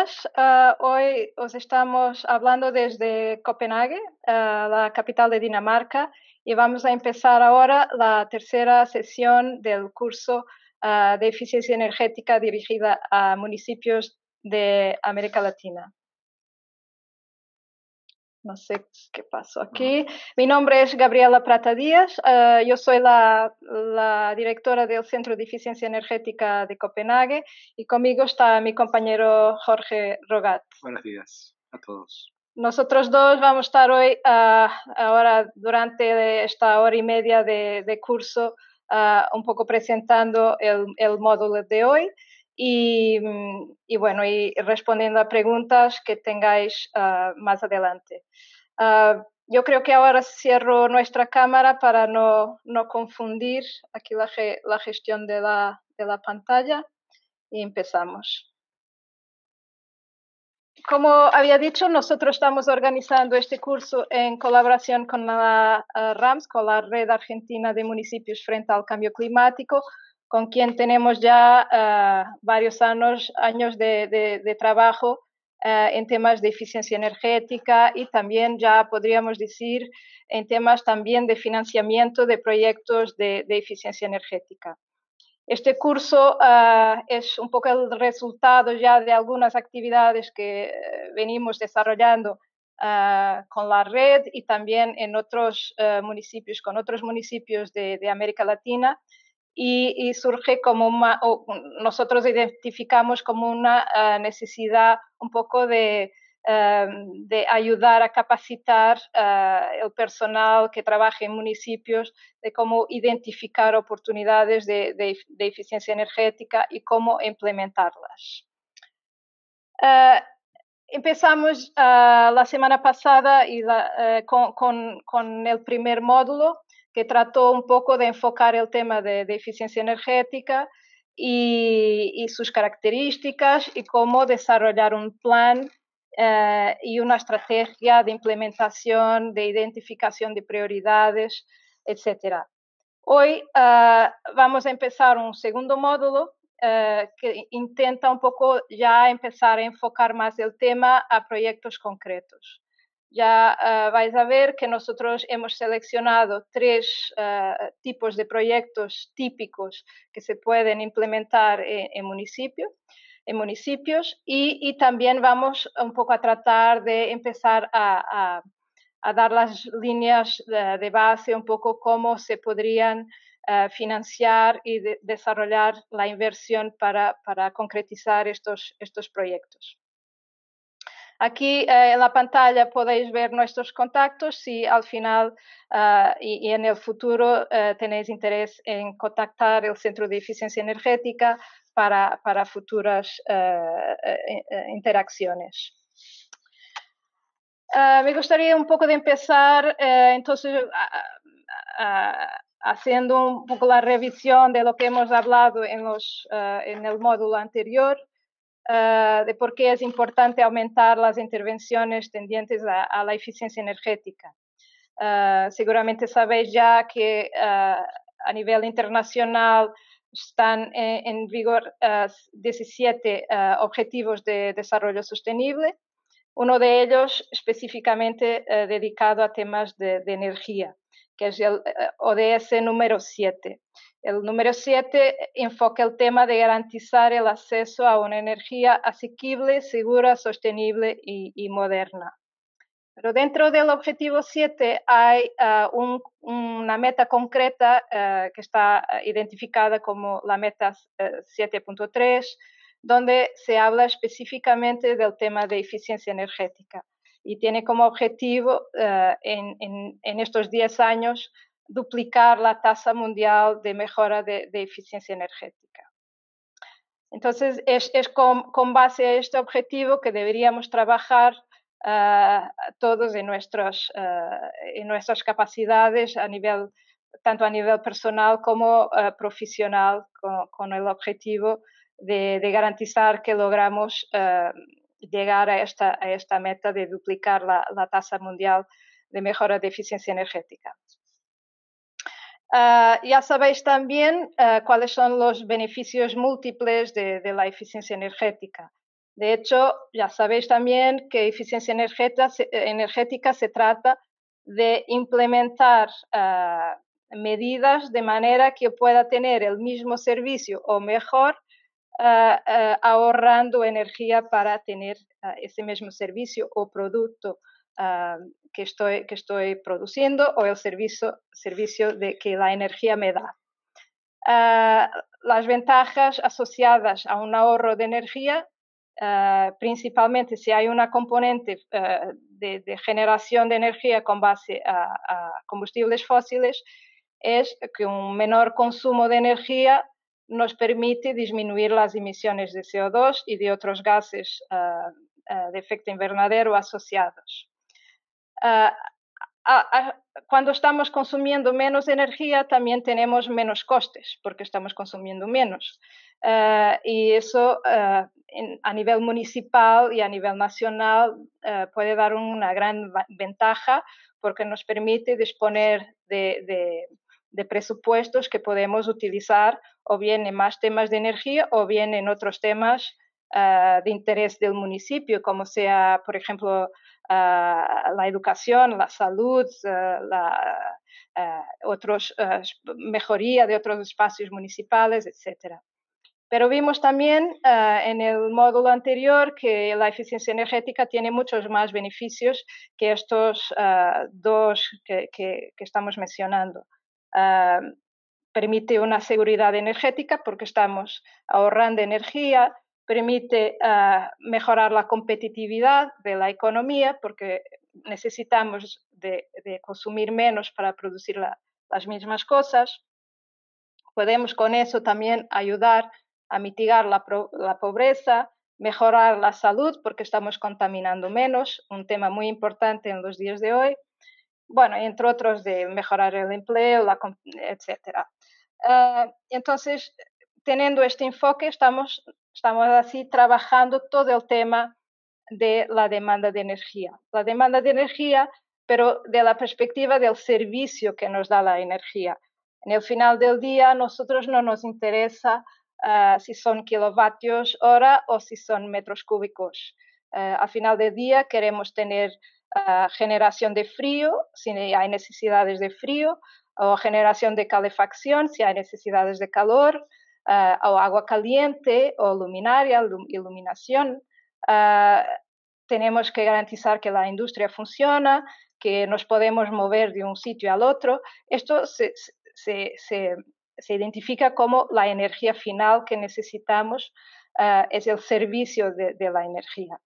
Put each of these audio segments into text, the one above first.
días. Hoy os estamos hablando desde Copenhague, la capital de Dinamarca, y vamos a empezar ahora la tercera sesión del curso de eficiencia energética dirigida a municipios de América Latina. No sé qué pasó aquí. Mi nombre es Gabriela Prata Díaz. Yo soy la directora del Centro de Eficiencia Energética de Copenhague y conmigo está mi compañero Jorge Rogat. Buenos días a todos. Nosotros dos vamos a estar hoy, ahora durante esta hora y media de curso, un poco presentando el módulo de hoy y bueno, y respondiendo a preguntas que tengáis más adelante. Yo creo que ahora cierro nuestra cámara para no confundir aquí la gestión de la pantalla y empezamos. Como había dicho, nosotros estamos organizando este curso en colaboración con la RAMS, con la Red Argentina de Municipios frente al Cambio Climático, con quien tenemos ya varios años de trabajo en temas de eficiencia energética y también ya podríamos decir en temas también de financiamiento de proyectos de eficiencia energética. Este curso es un poco el resultado ya de algunas actividades que venimos desarrollando con la red y también en otros municipios, con otros municipios de América Latina, y surge como nosotros identificamos como una necesidad un poco de ayudar a capacitar el personal que trabaja en municipios, de cómo identificar oportunidades de eficiencia energética y cómo implementarlas. Empezamos la semana pasada con el primer módulo, que trató un poco de enfocar el tema de eficiencia energética y sus características y cómo desarrollar un plan y una estrategia de implementación, de identificación de prioridades, etc. Hoy vamos a empezar un segundo módulo que intenta un poco ya empezar a enfocar más el tema a proyectos concretos. Ya vais a ver que nosotros hemos seleccionado tres tipos de proyectos típicos que se pueden implementar en municipios y también vamos un poco a tratar de empezar a dar las líneas de base, un poco cómo se podrían financiar y desarrollar la inversión para concretizar estos proyectos. Aquí en la pantalla podéis ver nuestros contactos si al final y en el futuro tenéis interés en contactar el Centro de Eficiencia Energética para futuras interacciones. Me gustaría un poco de empezar, entonces, haciendo un poco la revisión de lo que hemos hablado en el módulo anterior, de por qué es importante aumentar las intervenciones tendientes a la eficiencia energética. Seguramente sabéis ya que a nivel internacional están en vigor 17 objetivos de desarrollo sostenible, uno de ellos específicamente dedicado a temas de energía, que es el ODS número 7. El número 7 enfoca el tema de garantizar el acceso a una energía asequible, segura, sostenible y moderna. Pero dentro del objetivo 7 hay una meta concreta que está identificada como la meta 7.3, donde se habla específicamente del tema de eficiencia energética y tiene como objetivo en estos 10 años duplicar la tasa mundial de mejora de eficiencia energética. Entonces, es con base a este objetivo que deberíamos trabajar todos en nuestras capacidades, tanto a nivel personal como profesional, con el objetivo de garantizar que logramos llegar a esta meta de duplicar la tasa mundial de mejora de eficiencia energética. Ya sabéis también cuáles son los beneficios múltiples de la eficiencia energética. De hecho, ya sabéis también que eficiencia energética se trata de implementar medidas de manera que pueda tener el mismo servicio o mejor, ahorrando energía para tener ese mismo servicio o producto que estoy produciendo o el servicio de que la energía me da. Las ventajas asociadas a un ahorro de energía, principalmente si hay una componente de generación de energía con base a combustibles fósiles, es que un menor consumo de energía nos permite disminuir las emisiones de CO2 y de otros gases de efecto invernadero asociados. Cuando estamos consumiendo menos energía, también tenemos menos costes, porque estamos consumiendo menos. Y eso a nivel municipal y a nivel nacional puede dar una gran ventaja, porque nos permite disponer de presupuestos que podemos utilizar o bien en más temas de energía o bien en otros temas de interés del municipio, como sea, por ejemplo, la educación, la salud, mejoría de otros espacios municipales, etc. Pero vimos también en el módulo anterior que la eficiencia energética tiene muchos más beneficios que estos dos que estamos mencionando. Permite una seguridad energética porque estamos ahorrando energía, permite mejorar la competitividad de la economía porque necesitamos de consumir menos para producir las mismas cosas. Podemos con eso también ayudar a mitigar la pobreza, mejorar la salud porque estamos contaminando menos, un tema muy importante en los días de hoy. Bueno, entre otros de mejorar el empleo, etcétera. Entonces, teniendo este enfoque, estamos así trabajando todo el tema de la demanda de energía. La demanda de energía, pero de la perspectiva del servicio que nos da la energía. En el final del día, a nosotros no nos interesa si son kilovatios hora o si son metros cúbicos. Al final del día queremos tener generación de frío, si hay necesidades de frío, o generación de calefacción, si hay necesidades de calor, o agua caliente, o luminaria, iluminación. Tenemos que garantizar que la industria funciona, que nos podemos mover de un sitio al otro. Esto se identifica como la energía final que necesitamos, es el servicio de la energía.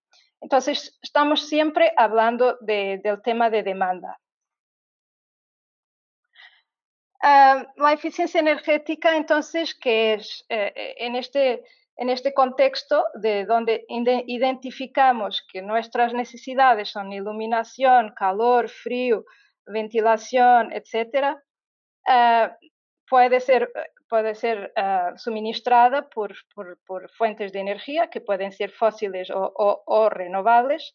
Entonces, estamos siempre hablando del tema de demanda. La eficiencia energética, entonces, que es en este contexto de donde identificamos que nuestras necesidades son iluminación, calor, frío, ventilación, etcétera, puede ser suministrada por fuentes de energía que pueden ser fósiles o renovables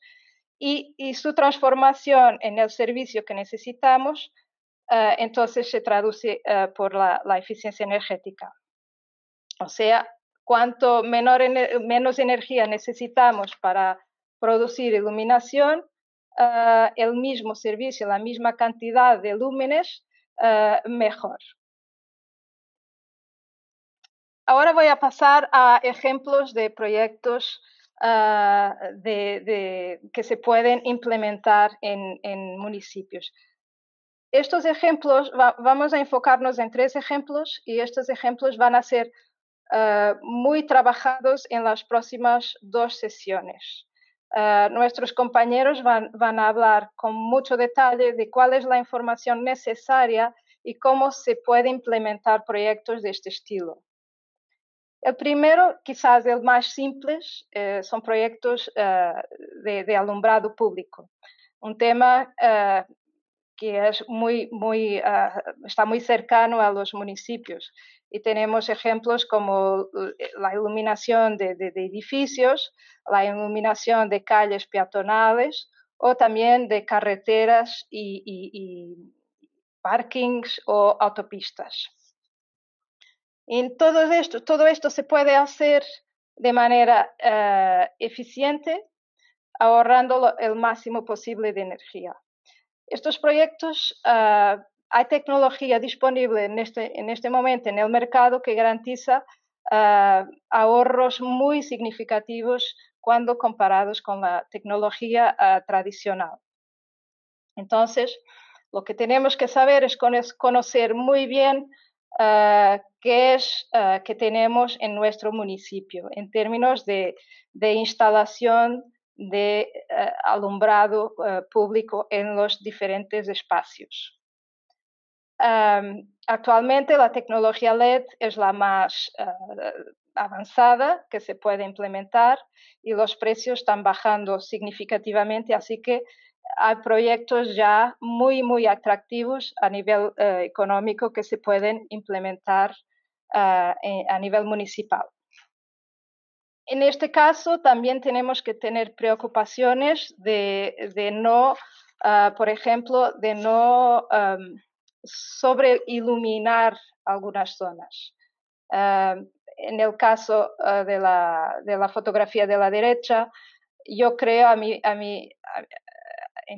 y su transformación en el servicio que necesitamos entonces se traduce por la eficiencia energética. O sea, cuanto menos energía necesitamos para producir iluminación, el mismo servicio, la misma cantidad de lúmenes, mejor. Ahora voy a pasar a ejemplos de proyectos que se pueden implementar en municipios. Estos ejemplos, vamos a enfocarnos en 3 ejemplos y estos ejemplos van a ser muy trabajados en las próximas 2 sesiones. Nuestros compañeros van a hablar con mucho detalle de cuál es la información necesaria y cómo se puede implementar proyectos de este estilo. El primero, quizás el más simple, son proyectos de alumbrado público. Un tema que es está muy cercano a los municipios. Y tenemos ejemplos como la iluminación de edificios, la iluminación de calles peatonales o también de carreteras y parkings o autopistas. En todo esto se puede hacer de manera eficiente, ahorrando el máximo posible de energía. Estos proyectos, hay tecnología disponible en este momento en el mercado que garantiza ahorros muy significativos cuando comparados con la tecnología tradicional. Entonces, lo que tenemos que saber es conocer muy bien qué es que tenemos en nuestro municipio en términos de instalación de alumbrado público en los diferentes espacios. Actualmente la tecnología LED es la más avanzada que se puede implementar y los precios están bajando significativamente, así que hay proyectos ya muy atractivos a nivel económico que se pueden implementar a nivel municipal. En este caso también tenemos que tener preocupaciones de no, por ejemplo, de no sobreiluminar algunas zonas. En el caso de la fotografía de la derecha, yo creo, en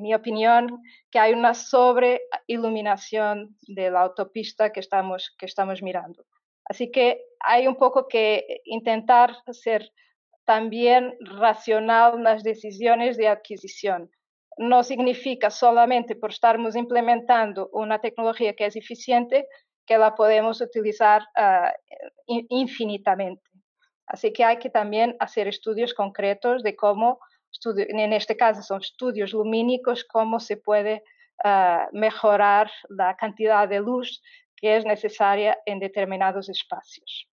mi opinión, que hay una sobreiluminación de la autopista que estamos mirando. Así que hay un poco que intentar ser también racional en las decisiones de adquisición. No significa solamente por estarmos implementando una tecnología que es eficiente que la podemos utilizar infinitamente. Así que hay que también hacer estudios concretos de cómo, en este caso son estudios lumínicos, cómo se puede mejorar la cantidad de luz que es necesaria en determinados espacios.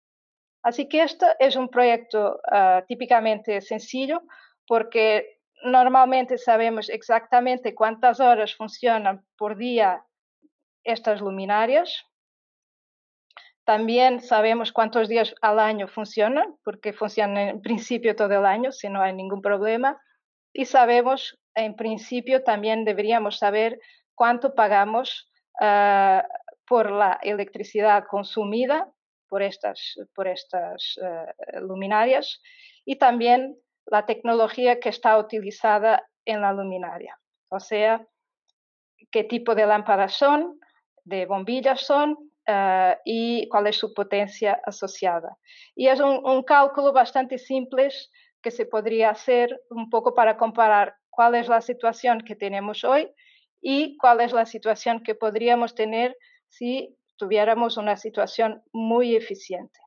Así que esto es un proyecto típicamente sencillo porque normalmente sabemos exactamente cuántas horas funcionan por día estas luminarias. También sabemos cuántos días al año funcionan, porque funcionan en principio todo el año, si no hay ningún problema. Y sabemos, en principio, también deberíamos saber cuánto pagamos por la electricidad consumida por estas luminarias y también la tecnología que está utilizada en la luminaria. O sea, qué tipo de lámparas son, de bombillas son y cuál es su potencia asociada. Y es un cálculo bastante simple que se podría hacer un poco para comparar cuál es la situación que tenemos hoy y cuál es la situación que podríamos tener si tuviéramos una situación muy eficiente.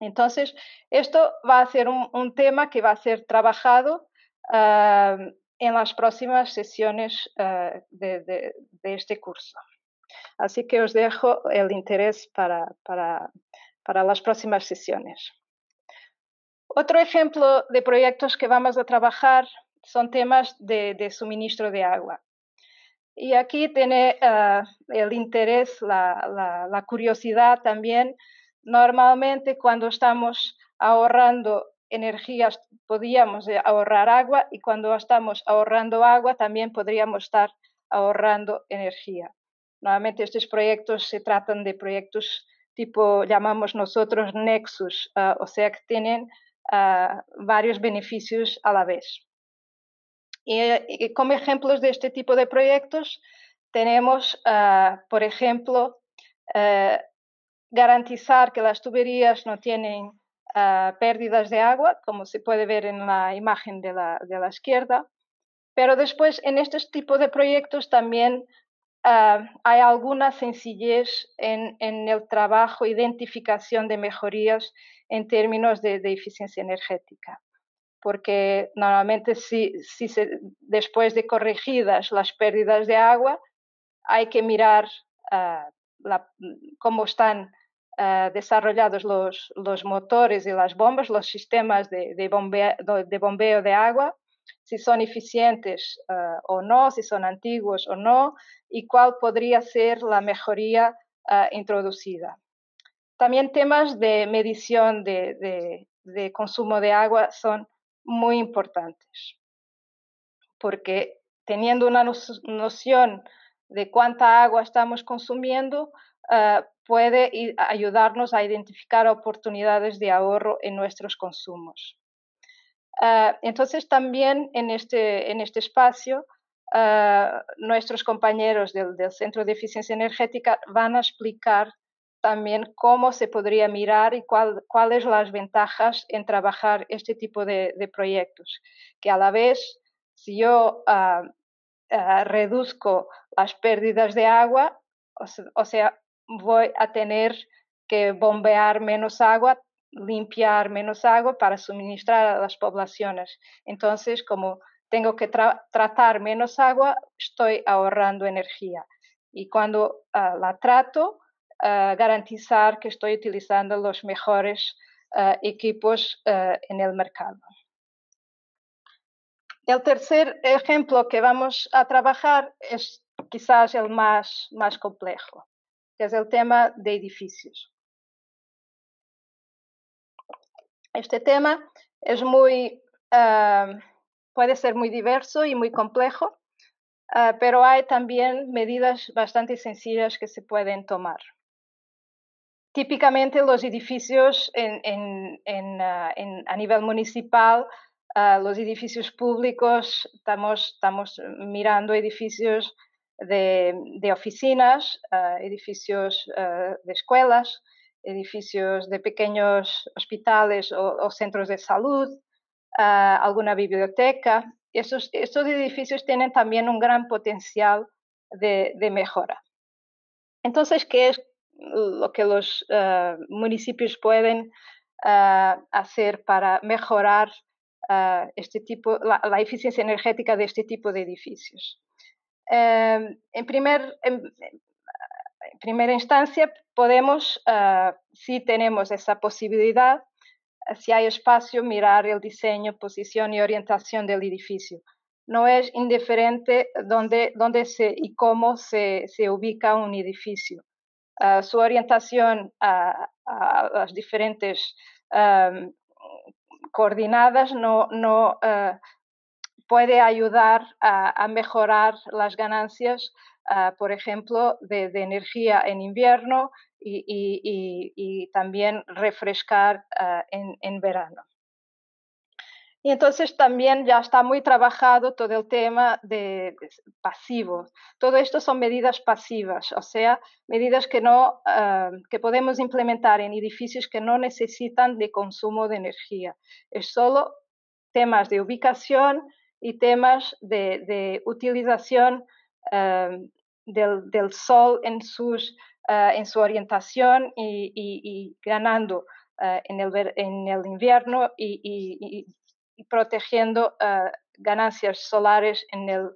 Entonces, esto va a ser un tema que va a ser trabajado en las próximas sesiones de este curso. Así que os dejo el interés para las próximas sesiones. Otro ejemplo de proyectos que vamos a trabajar son temas de suministro de agua. Y aquí tiene el interés, la curiosidad también. Normalmente cuando estamos ahorrando energías podríamos ahorrar agua y cuando estamos ahorrando agua también podríamos estar ahorrando energía. Normalmente estos proyectos se tratan de proyectos tipo, llamamos nosotros nexus, o sea que tienen varios beneficios a la vez. Y como ejemplos de este tipo de proyectos tenemos, por ejemplo, garantizar que las tuberías no tienen pérdidas de agua, como se puede ver en la imagen de la izquierda. Pero después, en este tipo de proyectos también hay alguna sencillez en el trabajo, identificación de mejorías en términos de eficiencia energética. Porque normalmente después de corregidas las pérdidas de agua, hay que mirar cómo están desarrollados los motores y las bombas, los sistemas de bombeo de agua, si son eficientes o no, si son antiguos o no, y cuál podría ser la mejoría introducida. También temas de medición de consumo de agua son muy importantes, porque teniendo una noción de cuánta agua estamos consumiendo, puede ayudarnos a identificar oportunidades de ahorro en nuestros consumos. Entonces, también en este espacio, nuestros compañeros del Centro de Eficiencia Energética van a explicar también cómo se podría mirar y cuáles las ventajas en trabajar este tipo de proyectos. Que a la vez, si yo reduzco las pérdidas de agua, o sea, voy a tener que bombear menos agua, limpiar menos agua para suministrar a las poblaciones. Entonces, como tengo que tratar menos agua, estoy ahorrando energía. Y cuando la trato, garantizar que estoy utilizando los mejores equipos en el mercado. El tercer ejemplo que vamos a trabajar es quizás el más complejo, que es el tema de edificios. Este tema es puede ser muy diverso y muy complejo, pero hay también medidas bastante sencillas que se pueden tomar. Típicamente los edificios a nivel municipal, los edificios públicos, estamos mirando edificios de oficinas, edificios de escuelas, edificios de pequeños hospitales o centros de salud, alguna biblioteca. Estos edificios tienen también un gran potencial de mejora. Entonces, ¿qué es lo que los municipios pueden hacer para mejorar la eficiencia energética de este tipo de edificios? En primera instancia, podemos, si tenemos esa posibilidad, si hay espacio, mirar el diseño, posición y orientación del edificio. No es indiferente dónde y cómo se ubica un edificio. Su orientación a las diferentes coordenadas no puede ayudar a mejorar las ganancias, por ejemplo, de energía en invierno y también refrescar en verano. Y entonces también ya está muy trabajado todo el tema de pasivo. Todo esto son medidas pasivas, o sea, medidas que podemos implementar en edificios que no necesitan de consumo de energía. Es solo temas de ubicación y temas de utilización del sol en su orientación y ganando en el invierno y protegiendo ganancias solares en el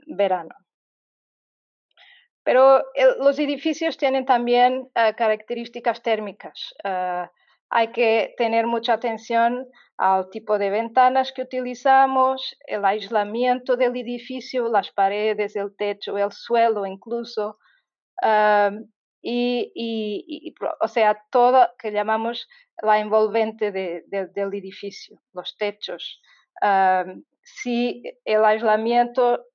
verano. Pero los edificios tienen también características térmicas. Hay que tener mucha atención al tipo de ventanas que utilizamos, el aislamiento del edificio, las paredes, el techo, el suelo incluso, o sea, todo que llamamos la envolvente del edificio, los techos. Si el aislamiento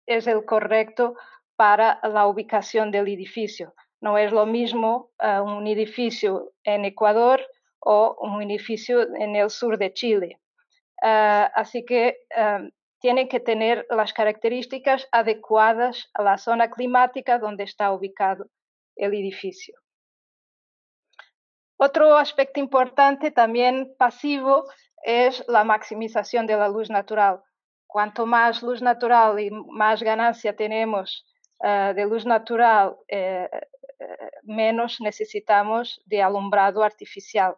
es el correcto para la ubicación del edificio. No es lo mismo un edificio en Ecuador o un edificio en el sur de Chile. Así que tienen que tener las características adecuadas a la zona climática donde está ubicado el edificio. Otro aspecto importante, también pasivo, es la maximización de la luz natural. Cuanto más luz natural y más ganancia tenemos de luz natural, menos necesitamos de alumbrado artificial,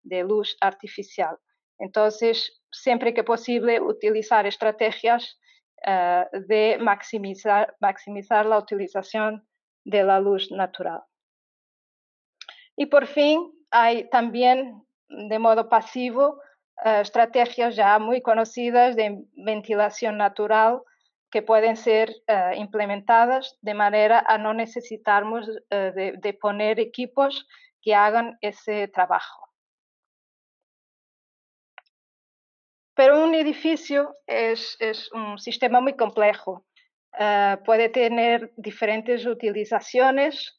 de luz artificial. Entonces, siempre que posible, utilizar estrategias de maximizar la utilización de la luz natural. Y por fin, hay también, de modo pasivo, estrategias ya muy conocidas de ventilación natural que pueden ser implementadas de manera a no necesitarmos de poner equipos que hagan ese trabajo. Pero un edificio es un sistema muy complejo. Puede tener diferentes utilizaciones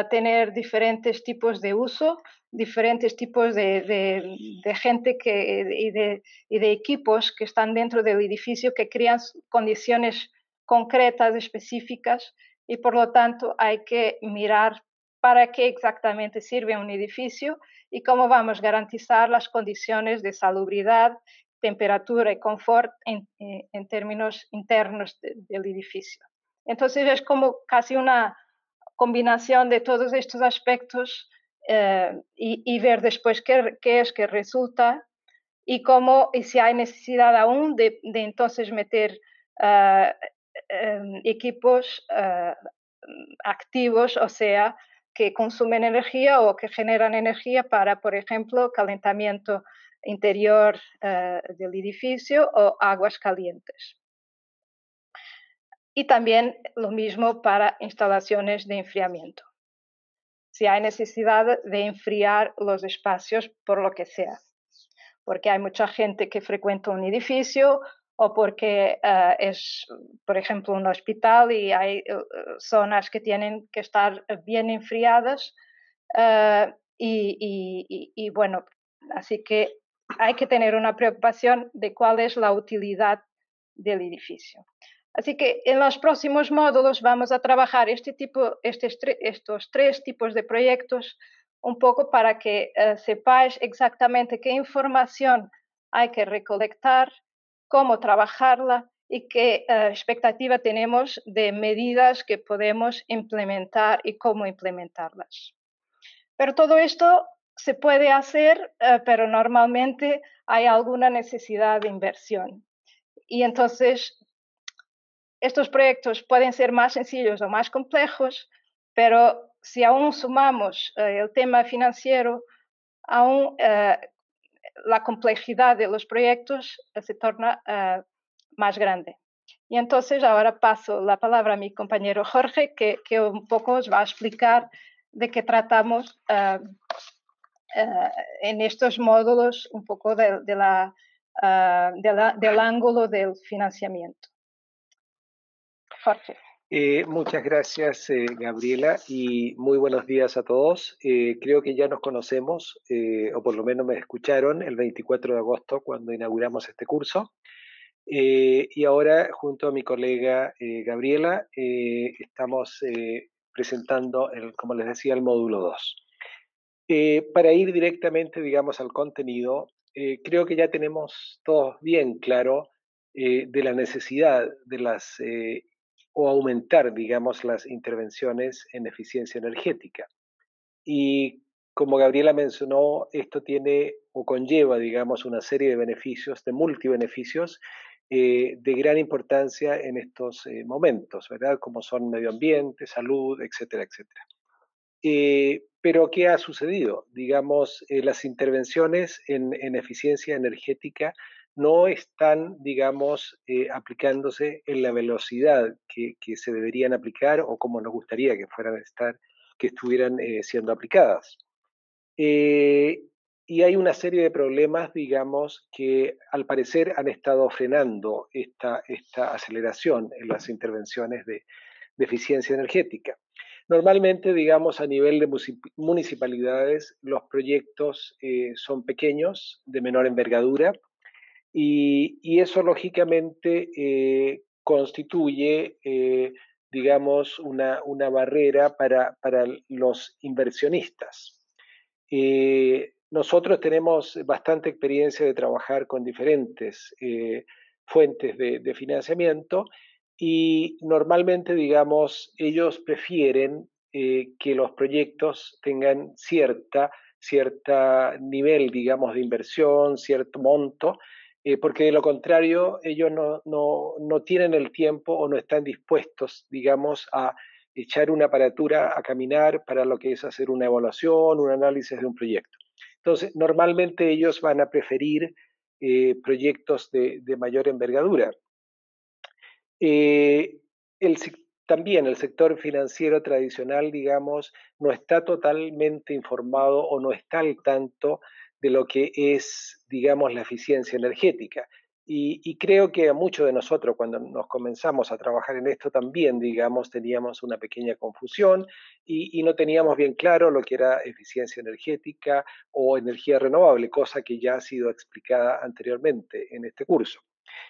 tener diferentes tipos de uso, diferentes tipos de gente y de equipos que están dentro del edificio que crean condiciones concretas, específicas, y por lo tanto hay que mirar para qué exactamente sirve un edificio y cómo vamos a garantizar las condiciones de salubridad, temperatura y confort en términos internos del edificio. Entonces es como casi una combinación de todos estos aspectos y ver después qué es que resulta y cómo, y si hay necesidad aún de entonces meter equipos activos, o sea, que consumen energía o que generan energía para, por ejemplo, calentamiento interior del edificio o aguas calientes. Y también lo mismo para instalaciones de enfriamiento. Si hay necesidad de enfriar los espacios por lo que sea, porque hay mucha gente que frecuenta un edificio o porque es, por ejemplo, un hospital y hay zonas que tienen que estar bien enfriadas y bueno, así que hay que tener una preocupación de cuál es la utilidad del edificio. Así que en los próximos módulos vamos a trabajar estos tres tipos de proyectos un poco para que sepáis exactamente qué información hay que recolectar, cómo trabajarla y qué expectativa tenemos de medidas que podemos implementar y cómo implementarlas. Pero todo esto se puede hacer, pero normalmente hay alguna necesidad de inversión. Y entonces estos proyectos pueden ser más sencillos o más complejos, pero si aún sumamos el tema financiero, aún la complejidad de los proyectos se torna más grande. Y entonces ahora paso la palabra a mi compañero Jorge, que un poco os va a explicar de qué tratamos en estos módulos, un poco del ángulo del financiamiento. Jorge. Muchas gracias, Gabriela, y muy buenos días a todos. Creo que ya nos conocemos, o por lo menos me escucharon el 24 de agosto cuando inauguramos este curso. Y ahora, junto a mi colega Gabriela, estamos presentando, como les decía, el módulo 2. Para ir directamente, digamos, al contenido, creo que ya tenemos todos bien claro de la necesidad de o aumentar, digamos, las intervenciones en eficiencia energética. Y como Gabriela mencionó, esto tiene o conlleva, digamos, una serie de beneficios, de multibeneficios, de gran importancia en estos momentos, ¿verdad? Como son medio ambiente, salud, etcétera, etcétera. Pero ¿qué ha sucedido? Digamos, las intervenciones en eficiencia energética no están, digamos, aplicándose en la velocidad que se deberían aplicar o como nos gustaría que que estuvieran siendo aplicadas. Y hay una serie de problemas, digamos, que al parecer han estado frenando esta aceleración en las intervenciones de eficiencia energética. Normalmente, digamos, a nivel de municipalidades, los proyectos son pequeños, de menor envergadura, y eso lógicamente constituye, digamos, una barrera para los inversionistas. Nosotros tenemos bastante experiencia de trabajar con diferentes fuentes de financiamiento y normalmente, digamos, ellos prefieren que los proyectos tengan cierta nivel, digamos, de inversión, cierto monto, porque de lo contrario ellos no tienen el tiempo o no están dispuestos, digamos, a echar una aparatura a caminar para lo que es hacer una evaluación, un análisis de un proyecto. Entonces, normalmente ellos van a preferir proyectos de mayor envergadura. También el sector financiero tradicional, digamos, no está totalmente informado o no está al tanto de lo que es, digamos, la eficiencia energética. Y creo que a muchos de nosotros, cuando nos comenzamos a trabajar en esto también, digamos, teníamos una pequeña confusión y no teníamos bien claro lo que era eficiencia energética o energía renovable, cosa que ya ha sido explicada anteriormente en este curso.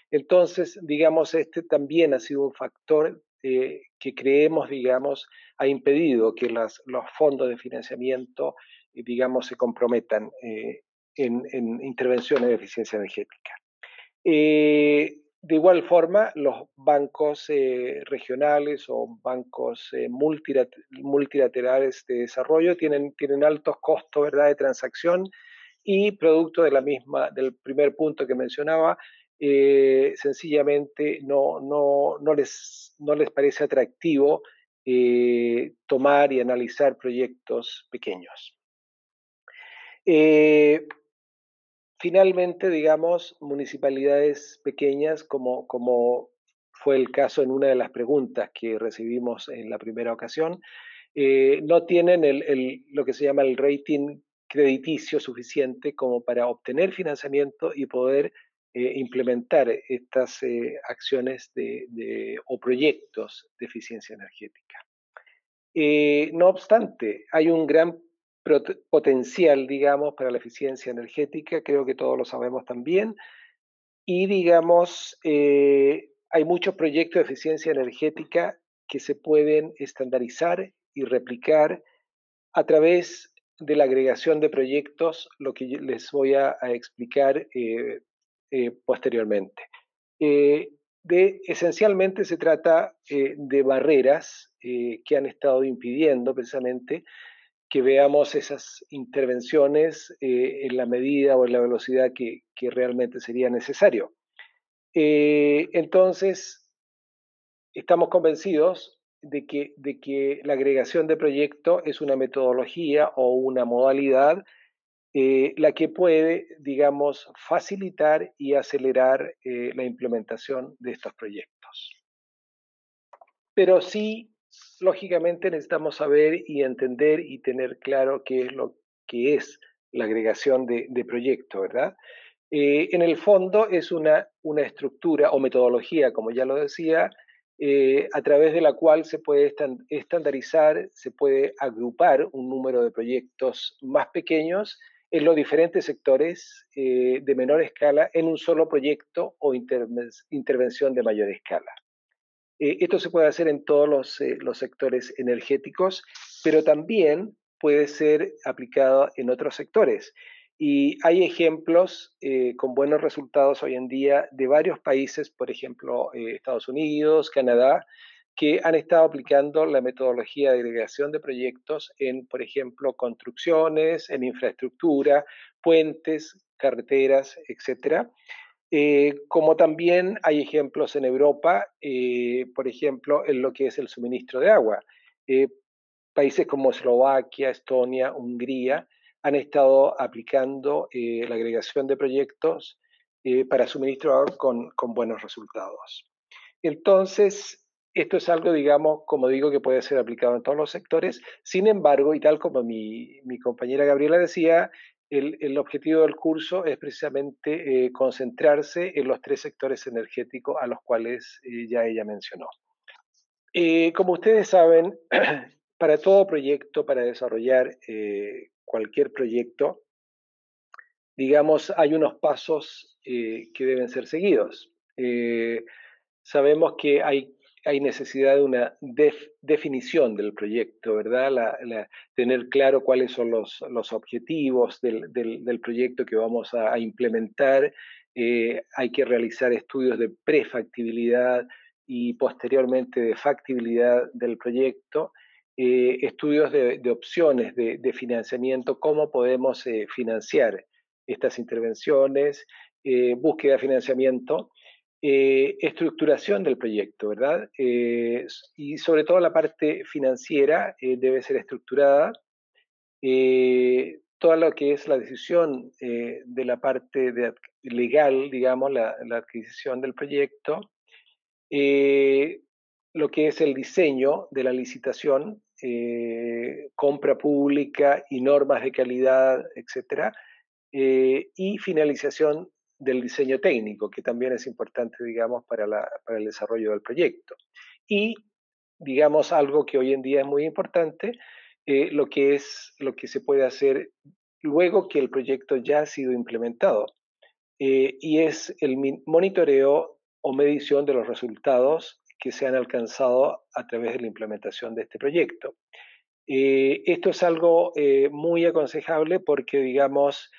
Entonces, digamos, este también ha sido un factor que creemos, digamos, ha impedido que los fondos de financiamiento, digamos, se comprometan en intervenciones de eficiencia energética. De igual forma, los bancos regionales o bancos multilaterales de desarrollo tienen altos costos, ¿verdad?, de transacción y producto de del primer punto que mencionaba, sencillamente no les parece atractivo tomar y analizar proyectos pequeños. Finalmente, digamos, municipalidades pequeñas, como fue el caso en una de las preguntas que recibimos en la primera ocasión, no tienen lo que se llama el rating crediticio suficiente como para obtener financiamiento y poder implementar estas acciones o proyectos de eficiencia energética. No obstante, hay un gran potencial, digamos, para la eficiencia energética, creo que todos lo sabemos también, y digamos, hay muchos proyectos de eficiencia energética que se pueden estandarizar y replicar a través de la agregación de proyectos, lo que les voy a explicar posteriormente. Esencialmente se trata de barreras que han estado impidiendo precisamente que veamos esas intervenciones en la medida o en la velocidad que realmente sería necesario. Entonces, estamos convencidos de que la agregación de proyectos es una metodología o una modalidad la que puede, digamos, facilitar y acelerar la implementación de estos proyectos. Pero sí, lógicamente necesitamos saber y entender y tener claro qué es lo que es la agregación de proyectos, ¿verdad? En el fondo es una estructura o metodología, como ya lo decía, a través de la cual se puede estandarizar, se puede agrupar un número de proyectos más pequeños en los diferentes sectores de menor escala en un solo proyecto o intervención de mayor escala. Esto se puede hacer en todos los sectores energéticos, pero también puede ser aplicado en otros sectores. Y hay ejemplos con buenos resultados hoy en día de varios países, por ejemplo, Estados Unidos, Canadá, que han estado aplicando la metodología de agregación de proyectos en, por ejemplo, construcciones, en infraestructura, puentes, carreteras, etcétera. Como también hay ejemplos en Europa, por ejemplo, en lo que es el suministro de agua. Países como Eslovaquia, Estonia, Hungría han estado aplicando la agregación de proyectos para suministro de agua con buenos resultados. Entonces, esto es algo, digamos, como digo, que puede ser aplicado en todos los sectores. Sin embargo, y tal como mi compañera Gabriela decía, el objetivo del curso es precisamente concentrarse en los 3 sectores energéticos a los cuales ya ella mencionó. Como ustedes saben, para todo proyecto, para desarrollar cualquier proyecto, digamos, hay unos pasos que deben ser seguidos. Sabemos que hay necesidad de una definición del proyecto, ¿verdad? Tener claro cuáles son los objetivos del proyecto que vamos a implementar. Hay que realizar estudios de prefactibilidad y posteriormente de factibilidad del proyecto. Estudios de opciones de financiamiento, cómo podemos financiar estas intervenciones, búsqueda de financiamiento, estructuración del proyecto, ¿verdad? Y sobre todo la parte financiera debe ser estructurada. Todo lo que es la decisión de la parte legal, digamos, la adquisición del proyecto, lo que es el diseño de la licitación, compra pública y normas de calidad, etcétera, y finalización del diseño técnico, que también es importante, digamos, para el desarrollo del proyecto. Y, digamos, algo que hoy en día es muy importante, lo que se puede hacer luego que el proyecto ya ha sido implementado, y es el monitoreo o medición de los resultados que se han alcanzado a través de la implementación de este proyecto. Esto es algo muy aconsejable porque, digamos,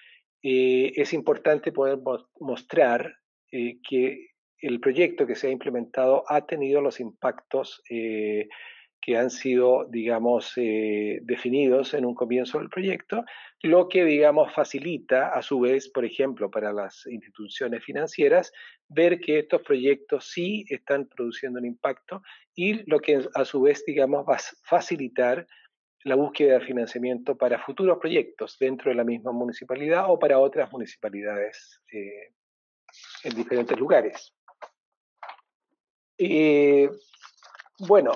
es importante poder mostrar que el proyecto que se ha implementado ha tenido los impactos que han sido, digamos, definidos en un comienzo del proyecto, lo que, digamos, facilita a su vez, por ejemplo, para las instituciones financieras, ver que estos proyectos sí están produciendo un impacto y lo que a su vez, digamos, va a facilitar la búsqueda de financiamiento para futuros proyectos dentro de la misma municipalidad o para otras municipalidades en diferentes lugares. Bueno,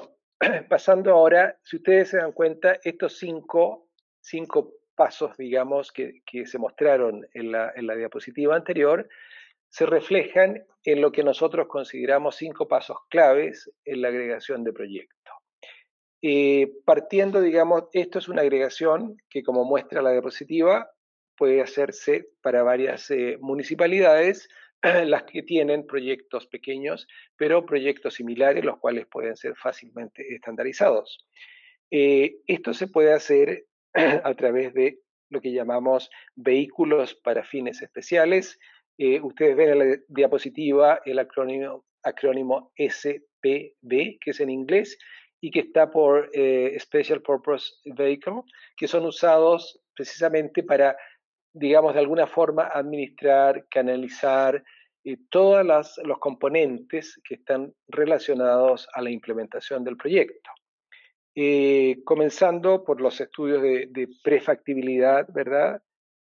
pasando ahora, si ustedes se dan cuenta, estos cinco pasos, digamos, que se mostraron en la diapositiva anterior, se reflejan en lo que nosotros consideramos 5 pasos claves en la agregación de proyectos. Partiendo, digamos, esto es una agregación que, como muestra la diapositiva, puede hacerse para varias municipalidades, las que tienen proyectos pequeños, pero proyectos similares, los cuales pueden ser fácilmente estandarizados. Esto se puede hacer a través de lo que llamamos vehículos para fines especiales. Ustedes ven en la diapositiva el acrónimo SPV, que es en inglés, y que está por Special Purpose Vehicle, que son usados precisamente para, digamos, de alguna forma administrar, canalizar todos los componentes que están relacionados a la implementación del proyecto. Comenzando por los estudios de prefactibilidad, ¿verdad?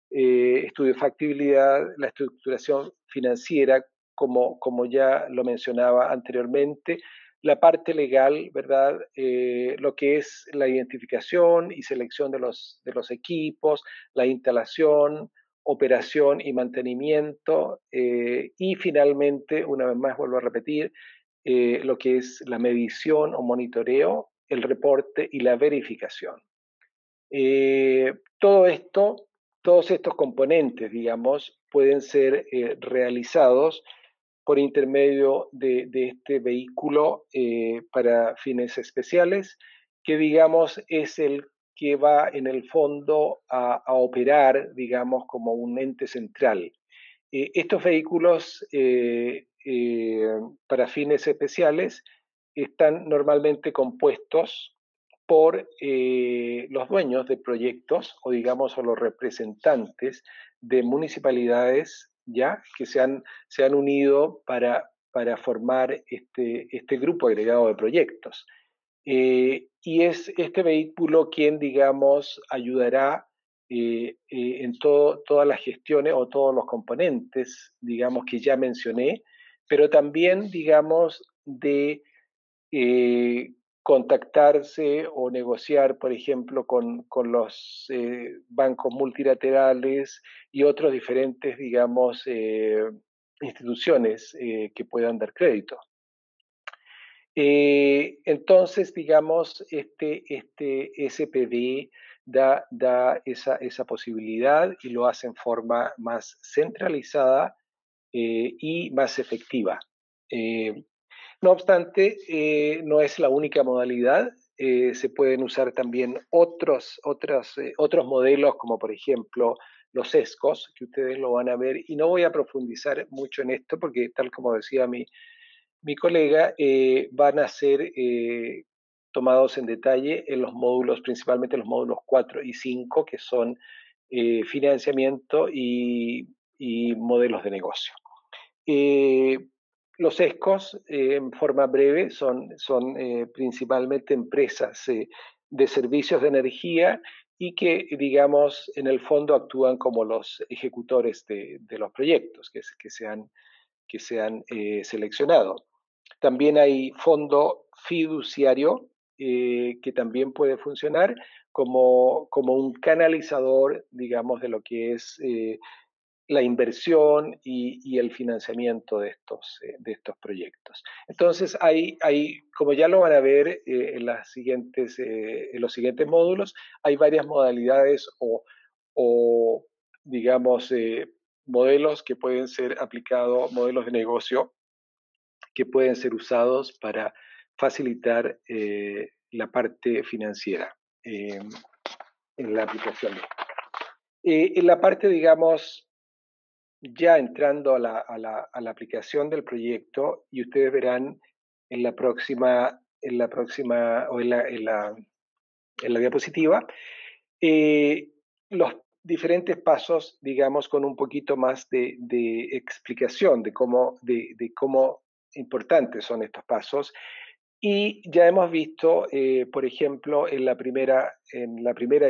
Estudio de factibilidad, la estructuración financiera, como ya lo mencionaba anteriormente, la parte legal, ¿verdad? Lo que es la identificación y selección de los equipos, la instalación, operación y mantenimiento, y finalmente, una vez más vuelvo a repetir, lo que es la medición o monitoreo, el reporte y la verificación. Todo esto, todos estos componentes, digamos, pueden ser realizados por intermedio de este vehículo para fines especiales, que, digamos, es el que va en el fondo a operar, digamos, como un ente central. Estos vehículos para fines especiales están normalmente compuestos por los dueños de proyectos o, digamos, o los representantes de municipalidades ya que se han unido para formar este grupo agregado de proyectos. Y es este vehículo quien, digamos, ayudará en todas las gestiones o todos los componentes, digamos, que ya mencioné, pero también, digamos, de contactarse o negociar, por ejemplo, con los bancos multilaterales y otros diferentes, digamos, instituciones que puedan dar crédito. Entonces, digamos, este SPV da esa posibilidad y lo hace en forma más centralizada y más efectiva. No obstante, no es la única modalidad. Se pueden usar también otros modelos, como por ejemplo los ESCOs, que ustedes lo van a ver, y no voy a profundizar mucho en esto porque, tal como decía mi colega, van a ser tomados en detalle en los módulos, principalmente los módulos 4 y 5, que son financiamiento y modelos de negocio. Los ESCOs, en forma breve, son principalmente empresas de servicios de energía y que, digamos, en el fondo actúan como los ejecutores de los proyectos que se han seleccionado. También hay fondo fiduciario que también puede funcionar como un canalizador, digamos, de lo que es la inversión y el financiamiento de estos proyectos. Entonces, como ya lo van a ver en los siguientes módulos, hay varias modalidades o digamos, modelos que pueden ser aplicados, modelos de negocio que pueden ser usados para facilitar la parte financiera en la aplicación. En la parte, digamos, ya entrando a la aplicación del proyecto, y ustedes verán en la próxima o en la diapositiva, los diferentes pasos, digamos, con un poquito más de explicación de cómo importantes son estos pasos. Y ya hemos visto, por ejemplo, en la primera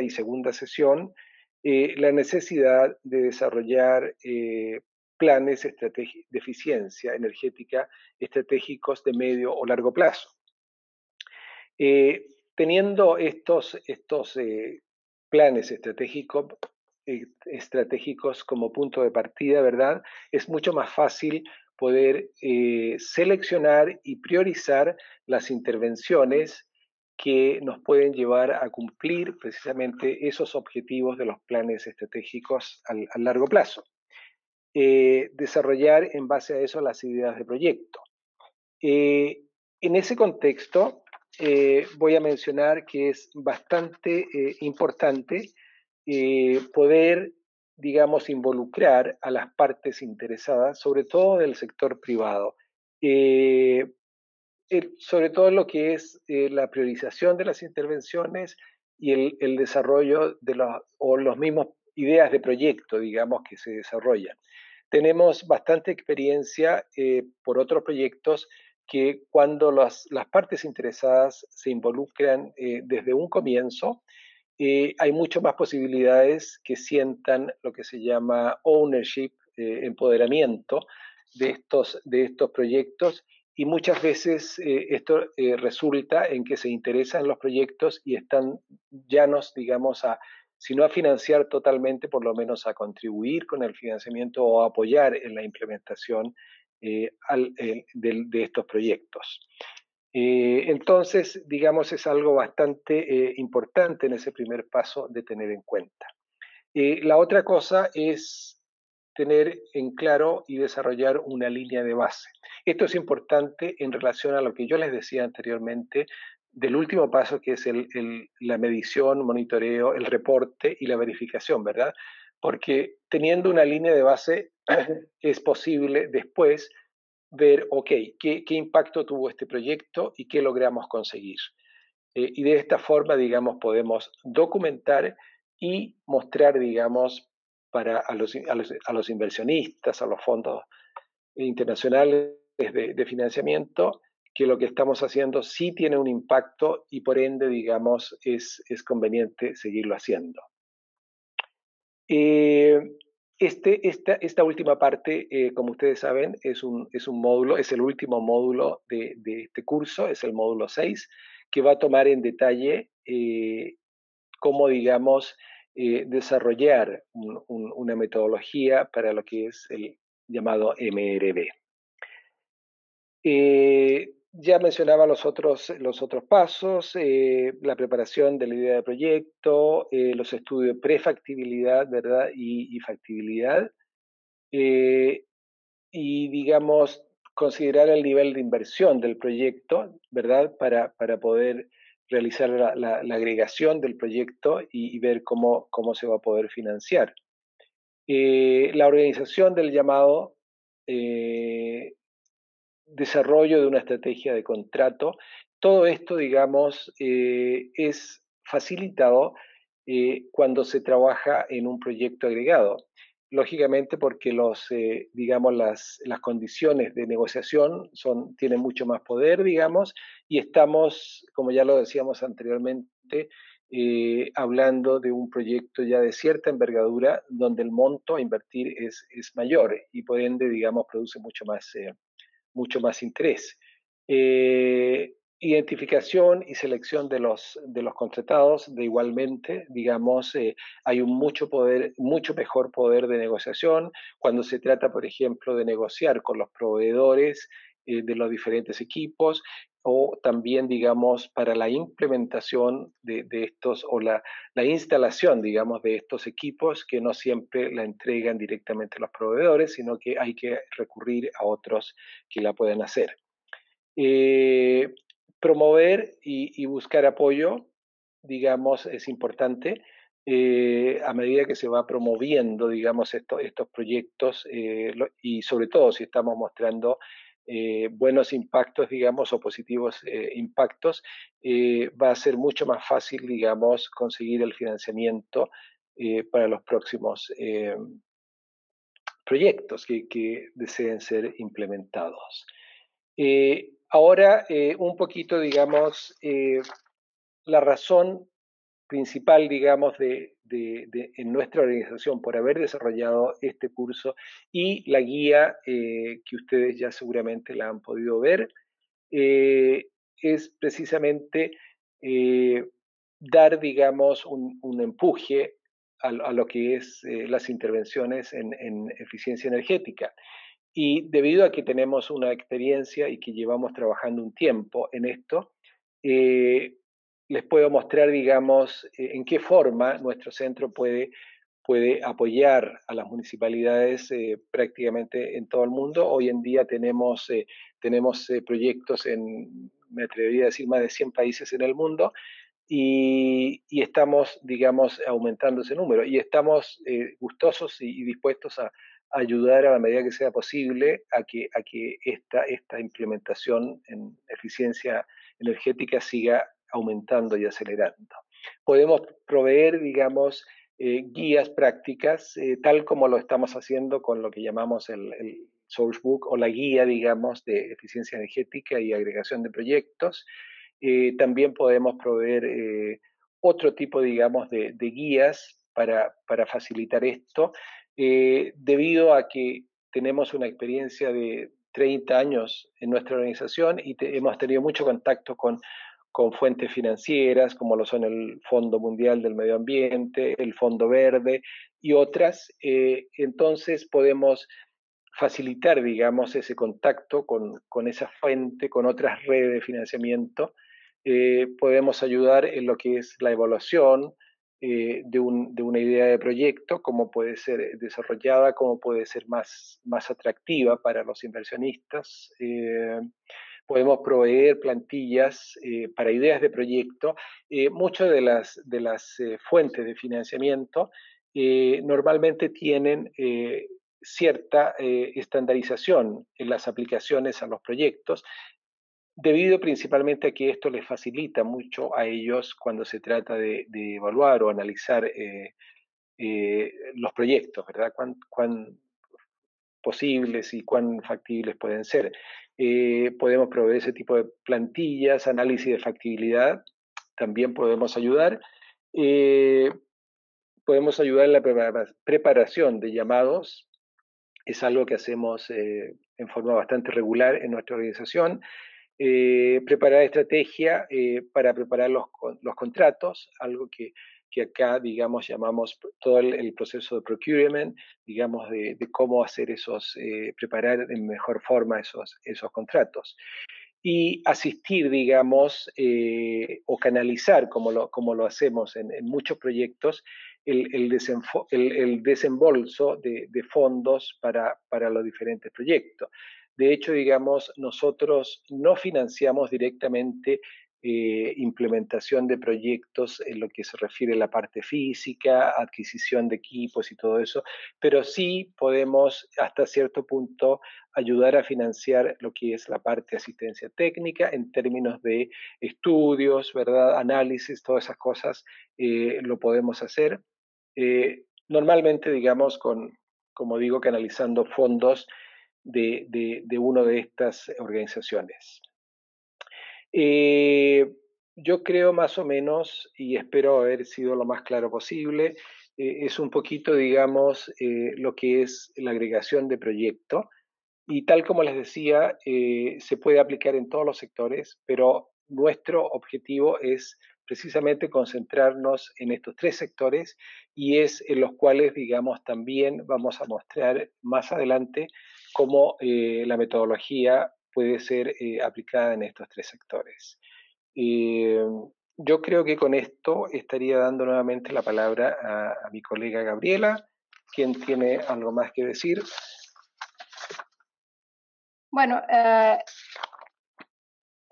y segunda sesión, la necesidad de desarrollar planes de eficiencia energética estratégicos de medio o largo plazo. Teniendo estos planes estratégicos como punto de partida, ¿verdad? Es mucho más fácil poder seleccionar y priorizar las intervenciones que nos pueden llevar a cumplir precisamente esos objetivos de los planes estratégicos a largo plazo. Desarrollar en base a eso las ideas de proyecto. En ese contexto, voy a mencionar que es bastante importante poder, digamos, involucrar a las partes interesadas, sobre todo del sector privado, sobre todo en lo que es la priorización de las intervenciones y el desarrollo de los mismos ideas de proyecto, digamos, que se desarrollan. Tenemos bastante experiencia por otros proyectos que cuando las partes interesadas se involucran desde un comienzo, hay mucho más posibilidades que sientan lo que se llama ownership, empoderamiento de estos proyectos, y muchas veces esto resulta en que se interesan en los proyectos y están llanos, digamos, si no a financiar totalmente, por lo menos a contribuir con el financiamiento o a apoyar en la implementación de estos proyectos. Entonces, digamos, es algo bastante importante en ese primer paso de tener en cuenta. La otra cosa es tener en claro y desarrollar una línea de base. Esto es importante en relación a lo que yo les decía anteriormente del último paso, que es la medición, monitoreo, el reporte y la verificación, ¿verdad? Porque teniendo una línea de base es posible después ver, ok, qué impacto tuvo este proyecto y qué logramos conseguir. Y de esta forma, digamos, podemos documentar y mostrar, digamos, a los inversionistas, a los fondos internacionales de financiamiento, que lo que estamos haciendo sí tiene un impacto y por ende, digamos, es conveniente seguirlo haciendo. Esta última parte, como ustedes saben, es un módulo, es el último módulo de este curso, es el módulo 6, que va a tomar en detalle cómo, digamos, desarrollar una metodología para lo que es el llamado MRB. Ya mencionaba los otros pasos, la preparación de la idea de proyecto, los estudios de prefactibilidad, ¿verdad? Y factibilidad. Y, digamos, considerar el nivel de inversión del proyecto, ¿verdad? Para poder realizar la agregación del proyecto y ver cómo se va a poder financiar. La organización del llamado desarrollo de una estrategia de contrato. Todo esto, digamos, es facilitado cuando se trabaja en un proyecto agregado. Lógicamente porque digamos, las condiciones de negociación tienen mucho más poder, digamos, y estamos, como ya lo decíamos anteriormente, hablando de un proyecto ya de cierta envergadura donde el monto a invertir es mayor y por ende, digamos, produce mucho más interés. Identificación y selección de los contratados, de igualmente, digamos, hay un mucho mejor poder de negociación cuando se trata, por ejemplo, de negociar con los proveedores de los diferentes equipos, o también, digamos, para la implementación de estos, o la instalación, digamos, de estos equipos, que no siempre la entregan directamente los proveedores, sino que hay que recurrir a otros que la pueden hacer. Promover y buscar apoyo, digamos, es importante. A medida que se va promoviendo, digamos, estos proyectos, y sobre todo si estamos mostrando buenos impactos, digamos, o positivos impactos, va a ser mucho más fácil, digamos, conseguir el financiamiento para los próximos proyectos que deseen ser implementados. Ahora, un poquito, digamos, la razón principal, digamos, en nuestra organización por haber desarrollado este curso y la guía que ustedes ya seguramente la han podido ver, es precisamente dar, digamos, un empuje a lo que es las intervenciones en eficiencia energética. Y debido a que tenemos una experiencia y que llevamos trabajando un tiempo en esto, les puedo mostrar, digamos, en qué forma nuestro centro puede apoyar a las municipalidades prácticamente en todo el mundo. Hoy en día tenemos proyectos en, me atrevería a decir, más de 100 países en el mundo, y estamos, digamos, aumentando ese número. Y estamos gustosos y dispuestos a ayudar a la medida que sea posible a que esta implementación en eficiencia energética siga aumentando y acelerando. Podemos proveer, digamos, guías prácticas, tal como lo estamos haciendo con lo que llamamos el Sourcebook, o la guía, digamos, de eficiencia energética y agregación de proyectos. También podemos proveer otro tipo, digamos, de guías para facilitar esto, debido a que tenemos una experiencia de 30 años en nuestra organización y hemos tenido mucho contacto con fuentes financieras, como lo son el Fondo Mundial del Medio Ambiente, el Fondo Verde y otras. Entonces podemos facilitar, digamos, ese contacto con esa fuente, con otras redes de financiamiento. Podemos ayudar en lo que es la evaluación de una idea de proyecto, cómo puede ser desarrollada, cómo puede ser más atractiva para los inversionistas. Podemos proveer plantillas para ideas de proyecto. Muchas de las fuentes de financiamiento normalmente tienen cierta estandarización en las aplicaciones a los proyectos, debido principalmente a que esto les facilita mucho a ellos cuando se trata de evaluar o analizar los proyectos, ¿verdad? Cuán posibles y cuán factibles pueden ser. Podemos proveer ese tipo de plantillas, análisis de factibilidad, también podemos ayudar. Podemos ayudar en la preparación de llamados. Es algo que hacemos en forma bastante regular en nuestra organización. Preparar estrategia para preparar los contratos, algo que acá, digamos, llamamos todo el proceso de procurement, digamos, de cómo hacer preparar en mejor forma esos contratos. Y asistir, digamos, o canalizar, como lo hacemos en muchos proyectos, el desembolso de fondos para los diferentes proyectos. De hecho, digamos, nosotros no financiamos directamente implementación de proyectos en lo que se refiere a la parte física, adquisición de equipos y todo eso, pero sí podemos hasta cierto punto ayudar a financiar lo que es la parte de asistencia técnica en términos de estudios, ¿verdad? Análisis, todas esas cosas lo podemos hacer. Normalmente, digamos, como digo, canalizando fondos de una de estas organizaciones. Yo creo más o menos, y espero haber sido lo más claro posible, es un poquito, digamos, lo que es la agregación de proyecto. Y tal como les decía, se puede aplicar en todos los sectores, pero nuestro objetivo es precisamente concentrarnos en estos tres sectores y es en los cuales, digamos, también vamos a mostrar más adelante cómo la metodología puede ser aplicada en estos tres sectores. Yo creo que con esto estaría dando nuevamente la palabra a mi colega Gabriela, quien tiene algo más que decir. Bueno,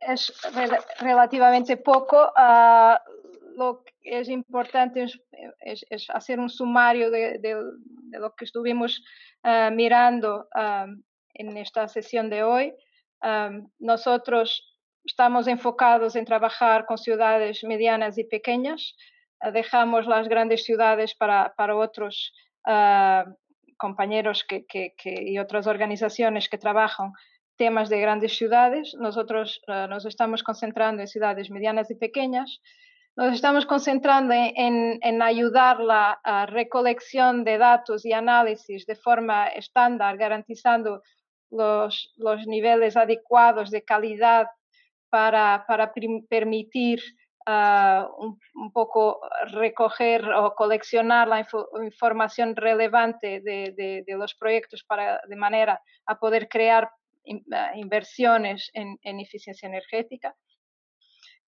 es relativamente poco. Lo que es importante es hacer un sumario de lo que estuvimos mirando en esta sesión de hoy. Nosotros estamos enfocados en trabajar con ciudades medianas y pequeñas. Dejamos las grandes ciudades para otros compañeros y otras organizaciones que trabajan temas de grandes ciudades. Nosotros nos estamos concentrando en ciudades medianas y pequeñas. Nos estamos concentrando en ayudar la recolección de datos y análisis de forma estándar, garantizando los niveles adecuados de calidad para permitir un poco recoger o coleccionar la información relevante de los proyectos de manera a poder crear inversiones en eficiencia energética.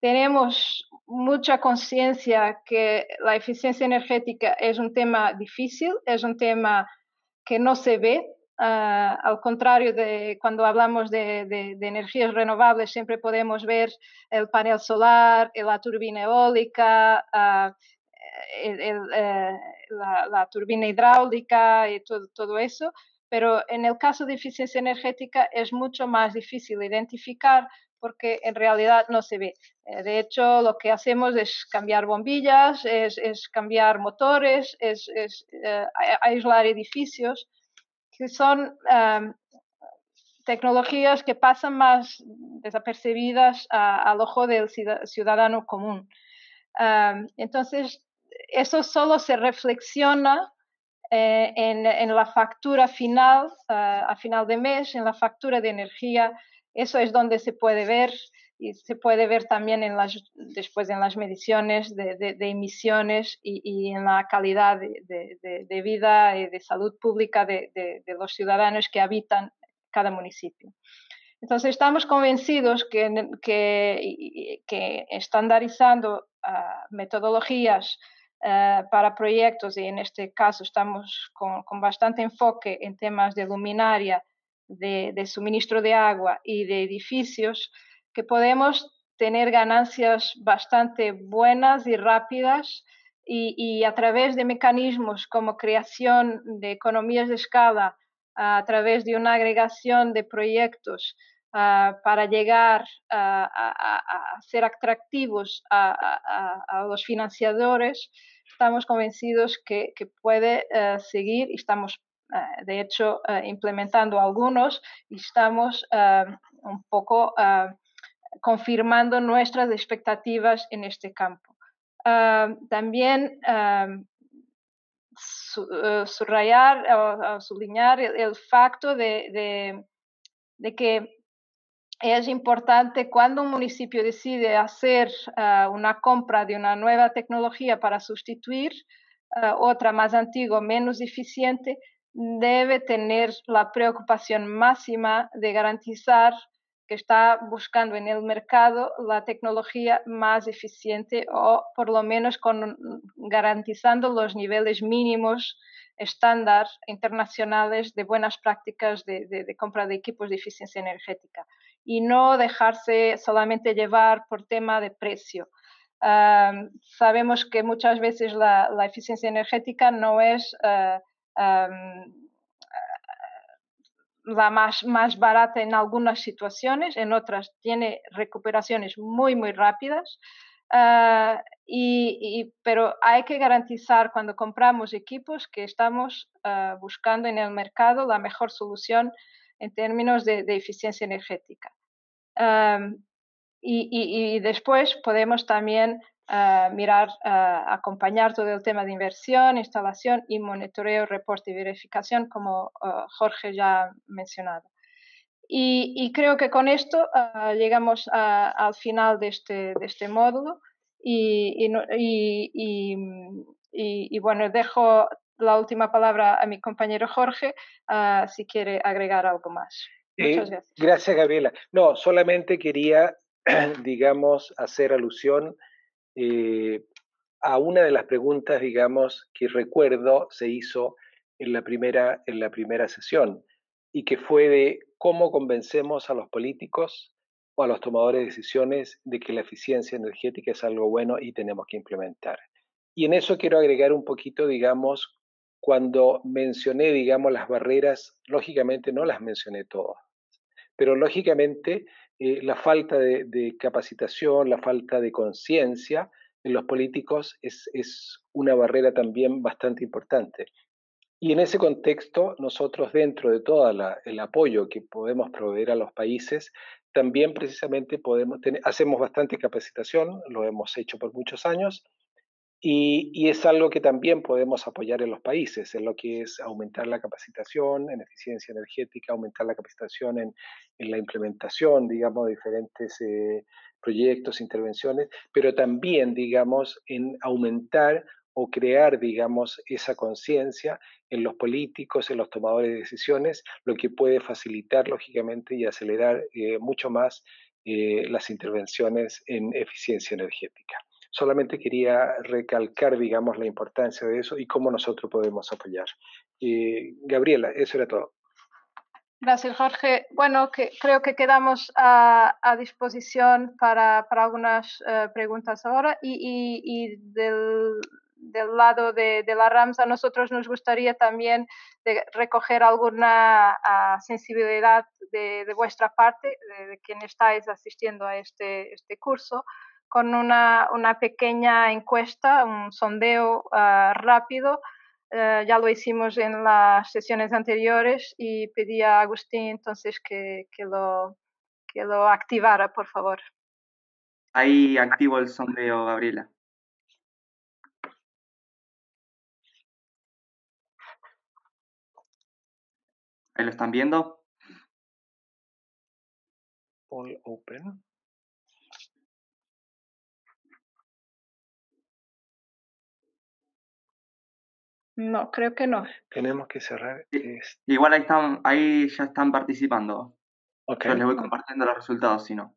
Tenemos mucha conciencia que la eficiencia energética es un tema difícil, es un tema que no se ve. Al contrario de cuando hablamos de energías renovables, siempre podemos ver el panel solar, la turbina eólica, la turbina hidráulica y todo eso. Pero en el caso de eficiencia energética es mucho más difícil identificar porque en realidad no se ve. De hecho, lo que hacemos es cambiar bombillas, es cambiar motores, es aislar edificios, que son tecnologías que pasan más desapercibidas al ojo del ciudadano común. Entonces, eso solo se reflexiona en la factura final, a final de mes, en la factura de energía. Eso es donde se puede ver y se puede ver también después en las mediciones de emisiones y en la calidad de vida y de salud pública de los ciudadanos que habitan cada municipio. Entonces, estamos convencidos que estandarizando metodologías para proyectos, y en este caso estamos con bastante enfoque en temas de luminaria, de suministro de agua y de edificios, que podemos tener ganancias bastante buenas y rápidas y a través de mecanismos como creación de economías de escala, a través de una agregación de proyectos para llegar a ser atractivos a los financiadores, estamos convencidos que puede seguir y estamos, de hecho, implementando algunos y estamos un poco confirmando nuestras expectativas en este campo. También subrayar o sublinear el facto de que es importante cuando un municipio decide hacer una compra de una nueva tecnología para sustituir otra más antigua, menos eficiente, debe tener la preocupación máxima de garantizar que está buscando en el mercado la tecnología más eficiente o por lo menos garantizando los niveles mínimos estándar internacionales de buenas prácticas de compra de equipos de eficiencia energética y no dejarse solamente llevar por tema de precio. Sabemos que muchas veces la eficiencia energética no es la más barata en algunas situaciones, en otras tiene recuperaciones muy, muy rápidas. Pero hay que garantizar cuando compramos equipos que estamos buscando en el mercado la mejor solución en términos de eficiencia energética. Y después podemos también acompañar todo el tema de inversión, instalación y monitoreo, reporte y verificación, como Jorge ya ha mencionado. Y creo que con esto llegamos al final de este módulo y bueno, dejo la última palabra a mi compañero Jorge si quiere agregar algo más. Muchas gracias. Gracias, Gabriela. No, solamente quería, digamos, hacer alusión a una de las preguntas, digamos, que recuerdo se hizo en la primera sesión y que fue de cómo convencemos a los políticos o a los tomadores de decisiones de que la eficiencia energética es algo bueno y tenemos que implementar. Y en eso quiero agregar un poquito, digamos, cuando mencioné, digamos, las barreras, lógicamente no las mencioné todas, pero lógicamente la falta de capacitación, la falta de conciencia en los políticos es una barrera también bastante importante. Y en ese contexto, nosotros dentro de todo el apoyo que podemos proveer a los países, también precisamente hacemos bastante capacitación, lo hemos hecho por muchos años, y es algo que también podemos apoyar en los países, en lo que es aumentar la capacitación en eficiencia energética, aumentar la capacitación en la implementación, digamos, de diferentes proyectos, intervenciones, pero también, digamos, en aumentar o crear, digamos, esa conciencia en los políticos, en los tomadores de decisiones, lo que puede facilitar, lógicamente, y acelerar mucho más las intervenciones en eficiencia energética. Solamente quería recalcar, digamos, la importancia de eso y cómo nosotros podemos apoyar. Gabriela, eso era todo. Gracias, Jorge. Bueno, creo que quedamos a disposición para algunas preguntas ahora y del lado de la RAMS a nosotros nos gustaría también recoger alguna sensibilidad de vuestra parte, de quien estáis asistiendo a este curso, con una pequeña encuesta, un sondeo rápido. Ya lo hicimos en las sesiones anteriores y pedí a Agustín entonces que lo activara, por favor. Ahí activo el sondeo, Gabriela. ¿Ahí lo están viendo? All open. No, creo que no. Tenemos que cerrar. Igual ahí ya están participando. Okay. Yo les voy compartiendo los resultados, si no.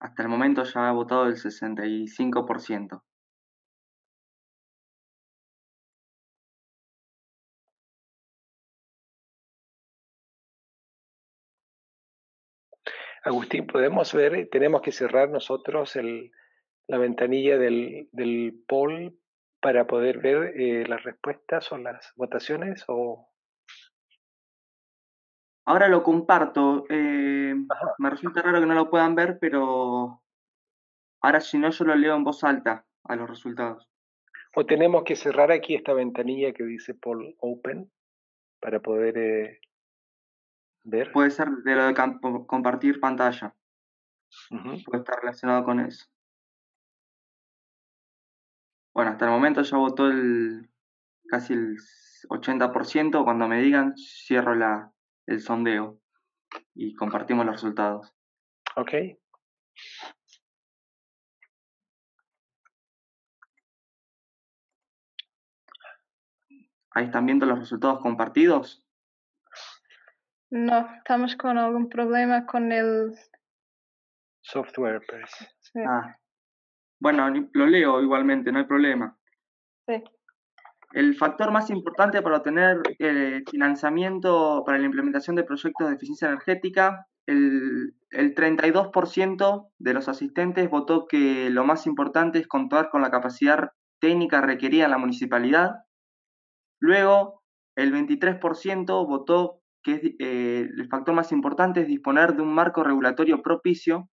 Hasta el momento ya ha votado el 65%. Agustín, podemos ver, tenemos que cerrar nosotros la ventanilla del poll para poder ver las respuestas o las votaciones o... Ahora lo comparto. Me resulta raro que no lo puedan ver, pero ahora si no yo lo leo en voz alta a los resultados. O tenemos que cerrar aquí esta ventanilla que dice poll open para poder ver. Puede ser de lo de compartir pantalla. Puede estar relacionado con eso. Bueno, hasta el momento ya votó casi el 80%. Cuando me digan, cierro el sondeo y compartimos los resultados. Ok. ¿Ahí están viendo los resultados compartidos? No, estamos con algún problema con el Software, parece. Sí. Bueno, lo leo igualmente, no hay problema. Sí. El factor más importante para obtener financiamiento para la implementación de proyectos de eficiencia energética, el 32% de los asistentes votó que lo más importante es contar con la capacidad técnica requerida en la municipalidad. Luego, el 23% votó que el factor más importante es disponer de un marco regulatorio propicio.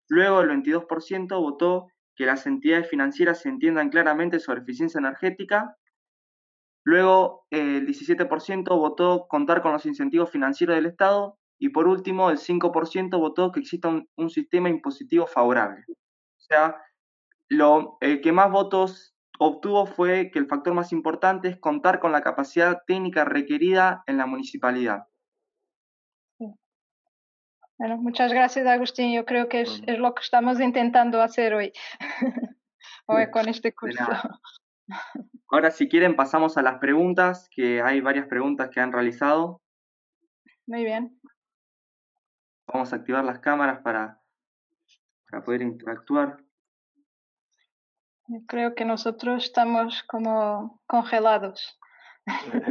Luego, el 22% votó que las entidades financieras se entiendan claramente sobre eficiencia energética. Luego, el 17% votó contar con los incentivos financieros del Estado. Y por último, el 5% votó que exista un sistema impositivo favorable. O sea, el que más votos obtuvo fue que el factor más importante es contar con la capacidad técnica requerida en la municipalidad. Sí. Bueno, muchas gracias, Agustín. Yo creo que es lo que estamos intentando hacer hoy, hoy con este curso. Ahora, si quieren, pasamos a las preguntas, que hay varias preguntas que han realizado. Muy bien. Vamos a activar las cámaras para poder interactuar. Yo creo que nosotros estamos como congelados.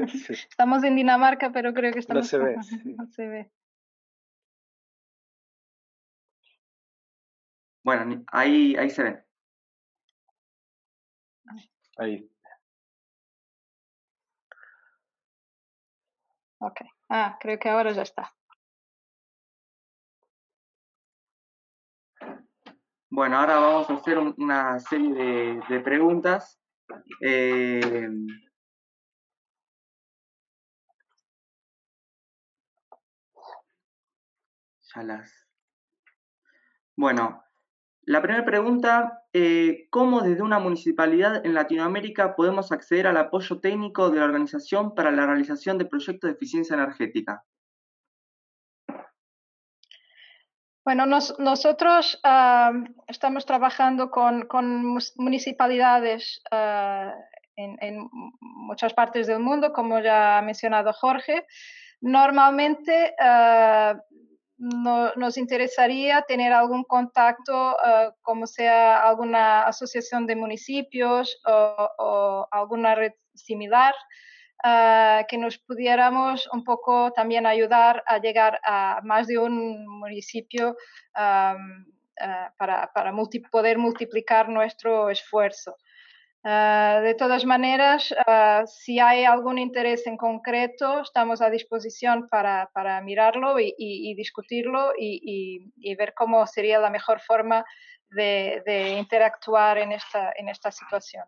Sí. Estamos en Dinamarca, pero creo que estamos No se ve. Sí. No se ve. Bueno, ahí se ven. Ahí. Ok. Creo que ahora ya está. Bueno, ahora vamos a hacer una serie de preguntas. Bueno, la primera pregunta, ¿cómo desde una municipalidad en Latinoamérica podemos acceder al apoyo técnico de la organización para la realización de proyectos de eficiencia energética? Bueno, nosotros estamos trabajando con municipalidades en muchas partes del mundo, como ya ha mencionado Jorge. Normalmente nos interesaría tener algún contacto, como sea alguna asociación de municipios o alguna red similar, que nos pudiéramos un poco también ayudar a llegar a más de un municipio para poder multiplicar nuestro esfuerzo. De todas maneras, si hay algún interés en concreto, estamos a disposición para mirarlo y discutirlo y ver cómo sería la mejor forma de interactuar en esta situación.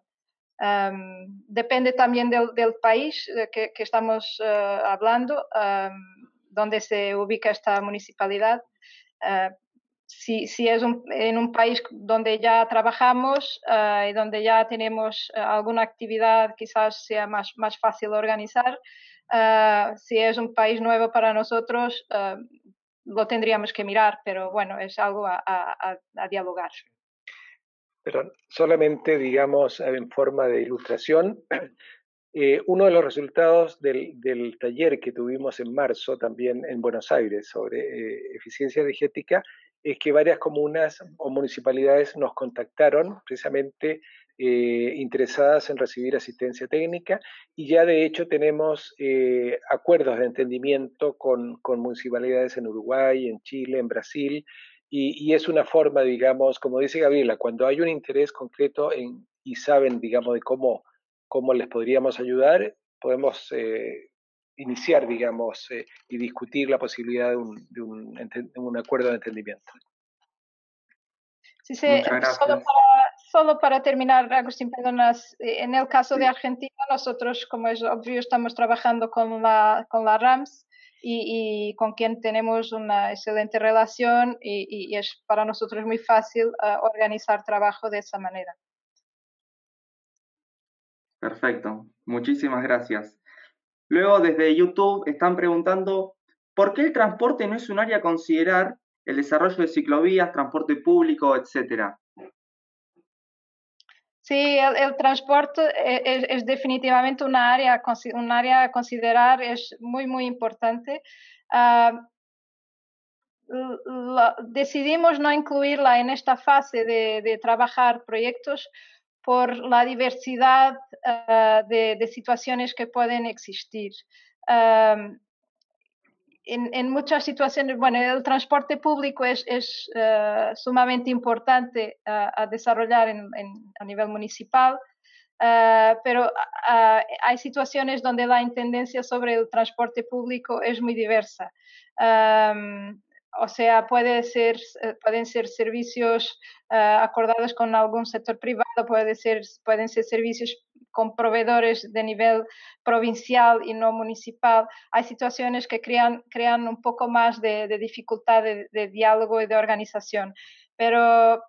Depende también del país que estamos hablando, donde se ubica esta municipalidad. Si es en un país donde ya trabajamos y donde ya tenemos alguna actividad, quizás sea más fácil organizar. Si es un país nuevo para nosotros, lo tendríamos que mirar, pero bueno, es algo a dialogar. Pero solamente, digamos, en forma de ilustración, uno de los resultados del taller que tuvimos en marzo también en Buenos Aires sobre eficiencia energética es que varias comunas o municipalidades nos contactaron precisamente interesadas en recibir asistencia técnica y ya de hecho tenemos acuerdos de entendimiento con municipalidades en Uruguay, en Chile, en Brasil y es una forma, digamos, como dice Gabriela, cuando hay un interés concreto y saben, digamos, de cómo les podríamos ayudar, podemos iniciar, digamos, y discutir la posibilidad de un acuerdo de entendimiento. Sí, muchas gracias. Solo para terminar, Agustín, perdonas, en el caso de Argentina, nosotros, como es obvio, estamos trabajando con la RAMS y con quien tenemos una excelente relación y es para nosotros muy fácil organizar trabajo de esa manera. Perfecto, muchísimas gracias. Luego, desde YouTube están preguntando, ¿por qué el transporte no es un área a considerar el desarrollo de ciclovías, transporte público, etcétera? Sí, el transporte es definitivamente un área a considerar, es muy, muy importante. decidimos no incluirla en esta fase de trabajar proyectos por la diversidad de situaciones que pueden existir. En muchas situaciones, bueno, el transporte público es sumamente importante a desarrollar a nivel municipal, pero hay situaciones donde la intendencia sobre el transporte público es muy diversa. O sea, pueden ser servicios acordados con algún sector privado, pueden ser servicios con proveedores de nivel provincial y no municipal. Hay situaciones que crean un poco más de dificultad de diálogo y de organización, pero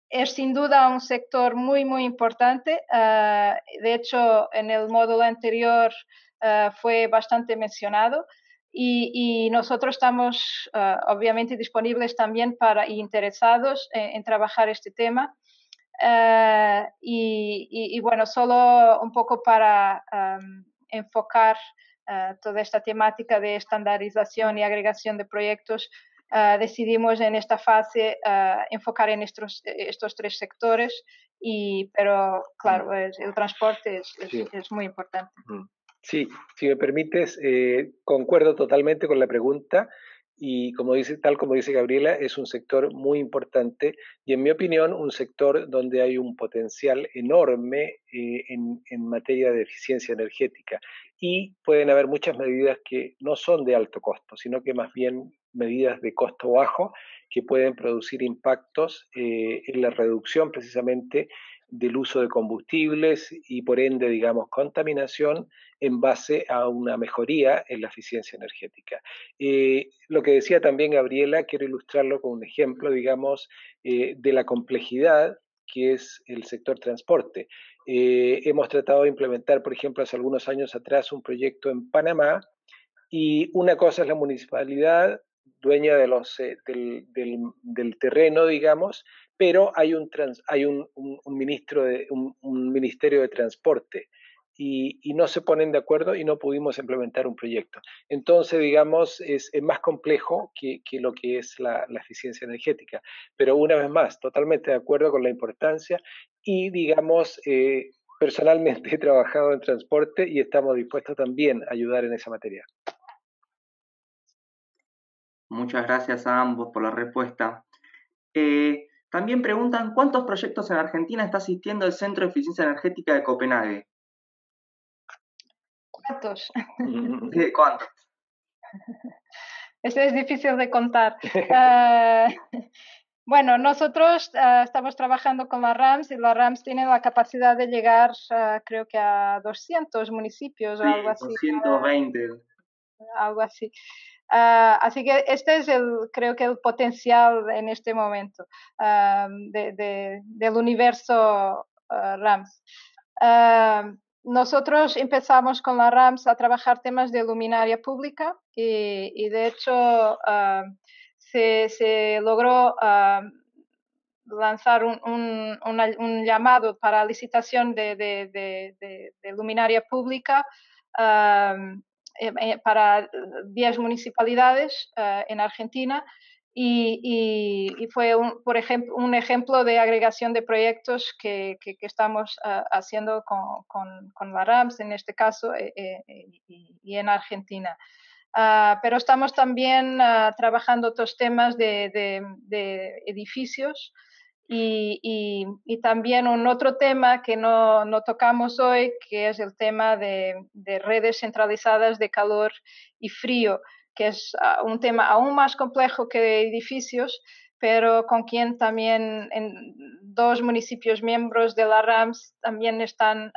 es sin duda un sector muy, muy importante. De hecho, en el módulo anterior fue bastante mencionado. Y nosotros estamos obviamente disponibles también y interesados en trabajar este tema. Y bueno, solo un poco para enfocar toda esta temática de estandarización y agregación de proyectos, decidimos en esta fase enfocar en estos 3 sectores, pero claro, el transporte es muy importante. Sí, si me permites, concuerdo totalmente con la pregunta y tal como dice Gabriela, es un sector muy importante y en mi opinión un sector donde hay un potencial enorme en materia de eficiencia energética y pueden haber muchas medidas que no son de alto costo, sino que más bien medidas de costo bajo que pueden producir impactos en la reducción precisamente del uso de combustibles y por ende, digamos, contaminación en base a una mejoría en la eficiencia energética. Lo que decía también Gabriela, quiero ilustrarlo con un ejemplo, digamos, de la complejidad que es el sector transporte. Hemos tratado de implementar, por ejemplo, hace algunos años atrás un proyecto en Panamá y una cosa es la municipalidad dueña de del terreno, digamos, pero hay un ministerio de transporte y no se ponen de acuerdo y no pudimos implementar un proyecto. Entonces, digamos, es más complejo que lo que es la eficiencia energética. Pero una vez más, totalmente de acuerdo con la importancia y, digamos, personalmente he trabajado en transporte y estamos dispuestos también a ayudar en esa materia. Muchas gracias a ambos por la respuesta. También preguntan, ¿cuántos proyectos en Argentina está asistiendo el Centro de Eficiencia Energética de Copenhague? ¿Cuántos? ¿Cuántos? Eso es difícil de contar. Bueno, nosotros estamos trabajando con la RAMS y la RAMS tiene la capacidad de llegar, creo que a 200 municipios sí, o algo así. 220. Algo así. Así que este es creo que el potencial en este momento del universo RAMS. Nosotros empezamos con la RAMS a trabajar temas de luminaria pública y de hecho se logró lanzar un llamado para licitación de luminaria pública para 10 municipalidades en Argentina y fue un ejemplo de agregación de proyectos que estamos haciendo con la RAMS en este caso y en Argentina. Pero estamos también trabajando otros temas de edificios y también un otro tema que no tocamos hoy, que es el tema de redes centralizadas de calor y frío, que es un tema aún más complejo que de edificios, pero con quien también 2 municipios miembros de la RAMS también están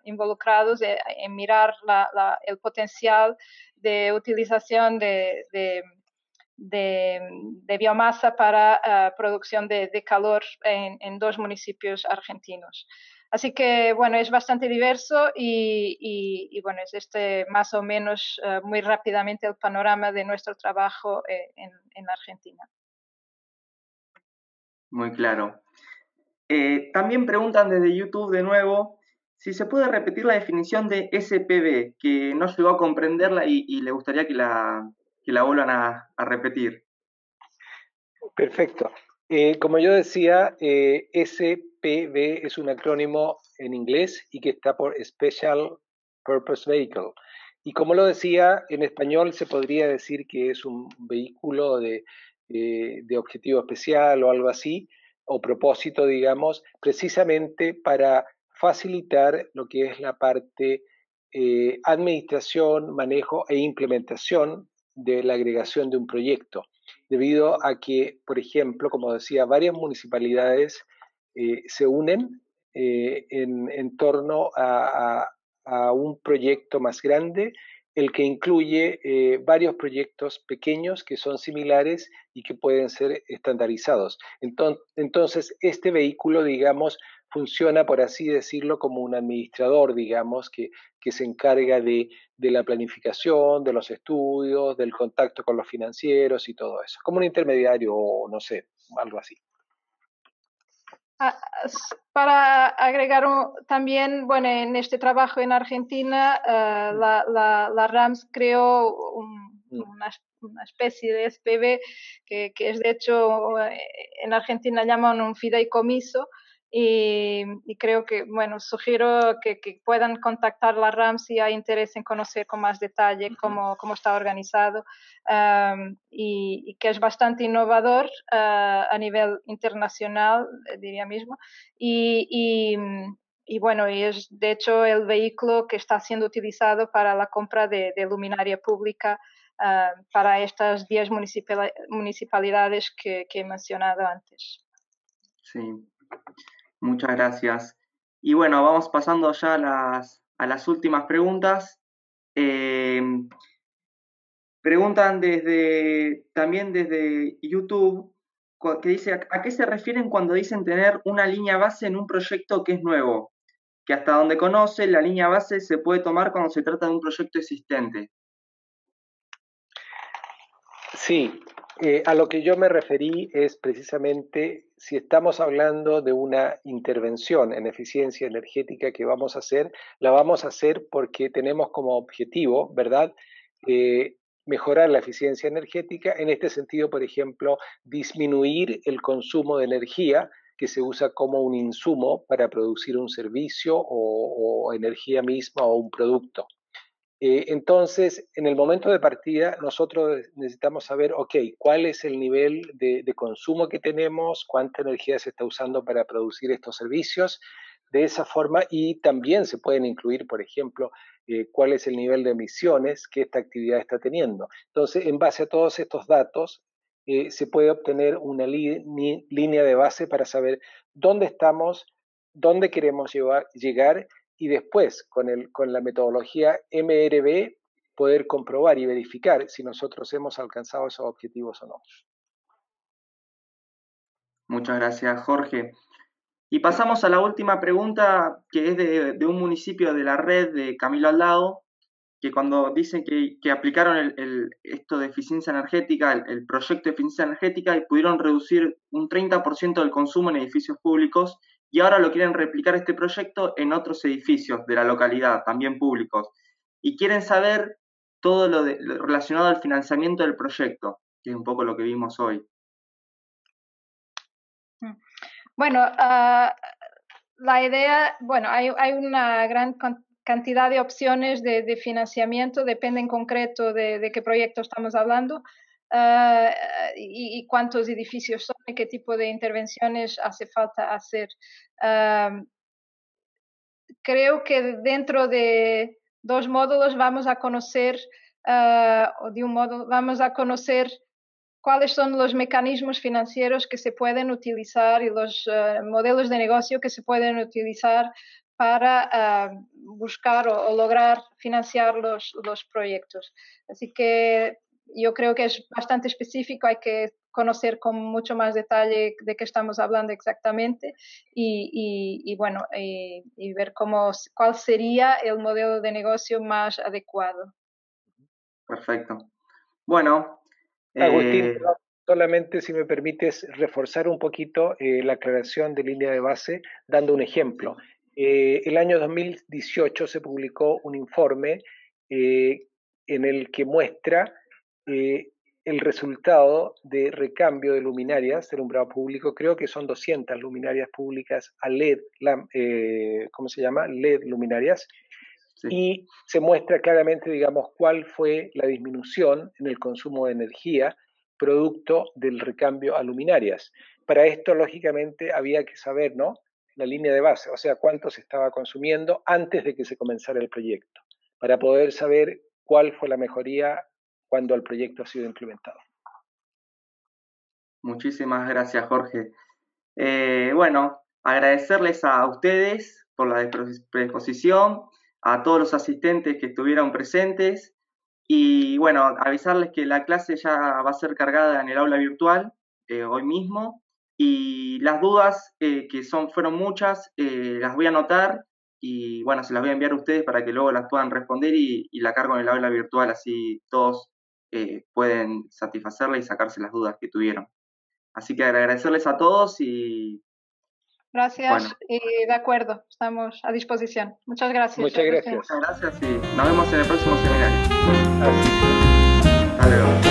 involucrados en mirar el potencial de utilización de biomasa para producción de calor en 2 municipios argentinos. Así que, bueno, es bastante diverso y bueno, es más o menos muy rápidamente el panorama de nuestro trabajo en Argentina. Muy claro. También preguntan desde YouTube de nuevo si se puede repetir la definición de SPV, que no llegó a comprenderla y le gustaría que la vuelvan a repetir. Perfecto. Como yo decía, SPV es un acrónimo en inglés y que está por Special Purpose Vehicle. Y como lo decía, en español se podría decir que es un vehículo de objetivo especial o algo así, o propósito, digamos, precisamente para facilitar lo que es la parte administración, manejo e implementación de la agregación de un proyecto, debido a que, por ejemplo, como decía, varias municipalidades se unen en torno a un proyecto más grande, el que incluye varios proyectos pequeños que son similares y que pueden ser estandarizados. Entonces, este vehículo, digamos, funciona, por así decirlo, como un administrador, digamos, que se encarga de la planificación, de los estudios, del contacto con los financieros y todo eso, como un intermediario o no sé, algo así. Para agregar también, bueno, en este trabajo en Argentina, la RAMS creó una especie de SPV que es de hecho en Argentina llaman un fideicomiso. Y creo que, bueno, sugiero que puedan contactar la RAMS si hay interés en conocer con más detalle cómo está organizado, y que es bastante innovador a nivel internacional, diría mismo. Y bueno, y es de hecho el vehículo que está siendo utilizado para la compra de luminaria pública para estas 10 municipalidades que he mencionado antes. Sí. Muchas gracias. Y bueno, vamos pasando ya a las últimas preguntas. Preguntan también desde YouTube, que dice, ¿a qué se refieren cuando dicen tener una línea base en un proyecto que es nuevo? Que hasta donde conoce, la línea base se puede tomar cuando se trata de un proyecto existente. Sí, a lo que yo me referí es precisamente si estamos hablando de una intervención en eficiencia energética que vamos a hacer, la vamos a hacer porque tenemos como objetivo, ¿verdad? Mejorar la eficiencia energética, en este sentido, por ejemplo, disminuir el consumo de energía que se usa como un insumo para producir un servicio o energía misma o un producto. Entonces, en el momento de partida, nosotros necesitamos saber, ok, cuál es el nivel de consumo que tenemos, cuánta energía se está usando para producir estos servicios, de esa forma, y también se pueden incluir, por ejemplo, cuál es el nivel de emisiones que esta actividad está teniendo. Entonces, en base a todos estos datos, se puede obtener una línea de base para saber dónde estamos, dónde queremos llegar y después, con la metodología MRV, poder comprobar y verificar si nosotros hemos alcanzado esos objetivos o no. Muchas gracias, Jorge. Y pasamos a la última pregunta, que es de un municipio de la red de Camilo Aldao, que cuando dicen que aplicaron esto de eficiencia energética, el proyecto de eficiencia energética, y pudieron reducir un 30% del consumo en edificios públicos, y ahora lo quieren replicar este proyecto en otros edificios de la localidad, también públicos. Y quieren saber todo lo relacionado al financiamiento del proyecto, que es un poco lo que vimos hoy. Bueno, la idea, bueno, hay una gran cantidad de opciones de financiamiento, depende en concreto de qué proyecto estamos hablando, y cuántos edificios son y qué tipo de intervenciones hace falta hacer. Creo que dentro de 2 módulos vamos a conocer, o de un módulo, vamos a conocer cuáles son los mecanismos financieros que se pueden utilizar y los modelos de negocio que se pueden utilizar para buscar o lograr financiar los proyectos. Así que yo creo que es bastante específico, hay que conocer con mucho más detalle de qué estamos hablando exactamente y bueno, y ver cuál sería el modelo de negocio más adecuado. Perfecto. Bueno, Agustín, solamente si me permites reforzar un poquito la aclaración de línea de base, dando un ejemplo. El año 2018 se publicó un informe en el que muestra el resultado de recambio de luminarias del alumbrado público. Creo que son 200 luminarias públicas a LED, ¿cómo se llama? LED luminarias. Sí. Y se muestra claramente, digamos, cuál fue la disminución en el consumo de energía producto del recambio a luminarias. Para esto, lógicamente, había que saber, ¿no?, la línea de base, o sea, cuánto se estaba consumiendo antes de que se comenzara el proyecto, para poder saber cuál fue la mejoría cuando el proyecto ha sido implementado. Muchísimas gracias, Jorge. Bueno, agradecerles a ustedes por la predisposición, a todos los asistentes que estuvieron presentes y, bueno, avisarles que la clase ya va a ser cargada en el aula virtual hoy mismo y las dudas, que fueron muchas, las voy a anotar y, bueno, se las voy a enviar a ustedes para que luego las puedan responder y la cargo en el aula virtual, así todos pueden satisfacerla y sacarse las dudas que tuvieron. Así que agradecerles a todos y... Gracias, bueno. Y de acuerdo, estamos a disposición. Muchas gracias. Muchas gracias. Muchas gracias y nos vemos en el próximo seminario. Hasta luego.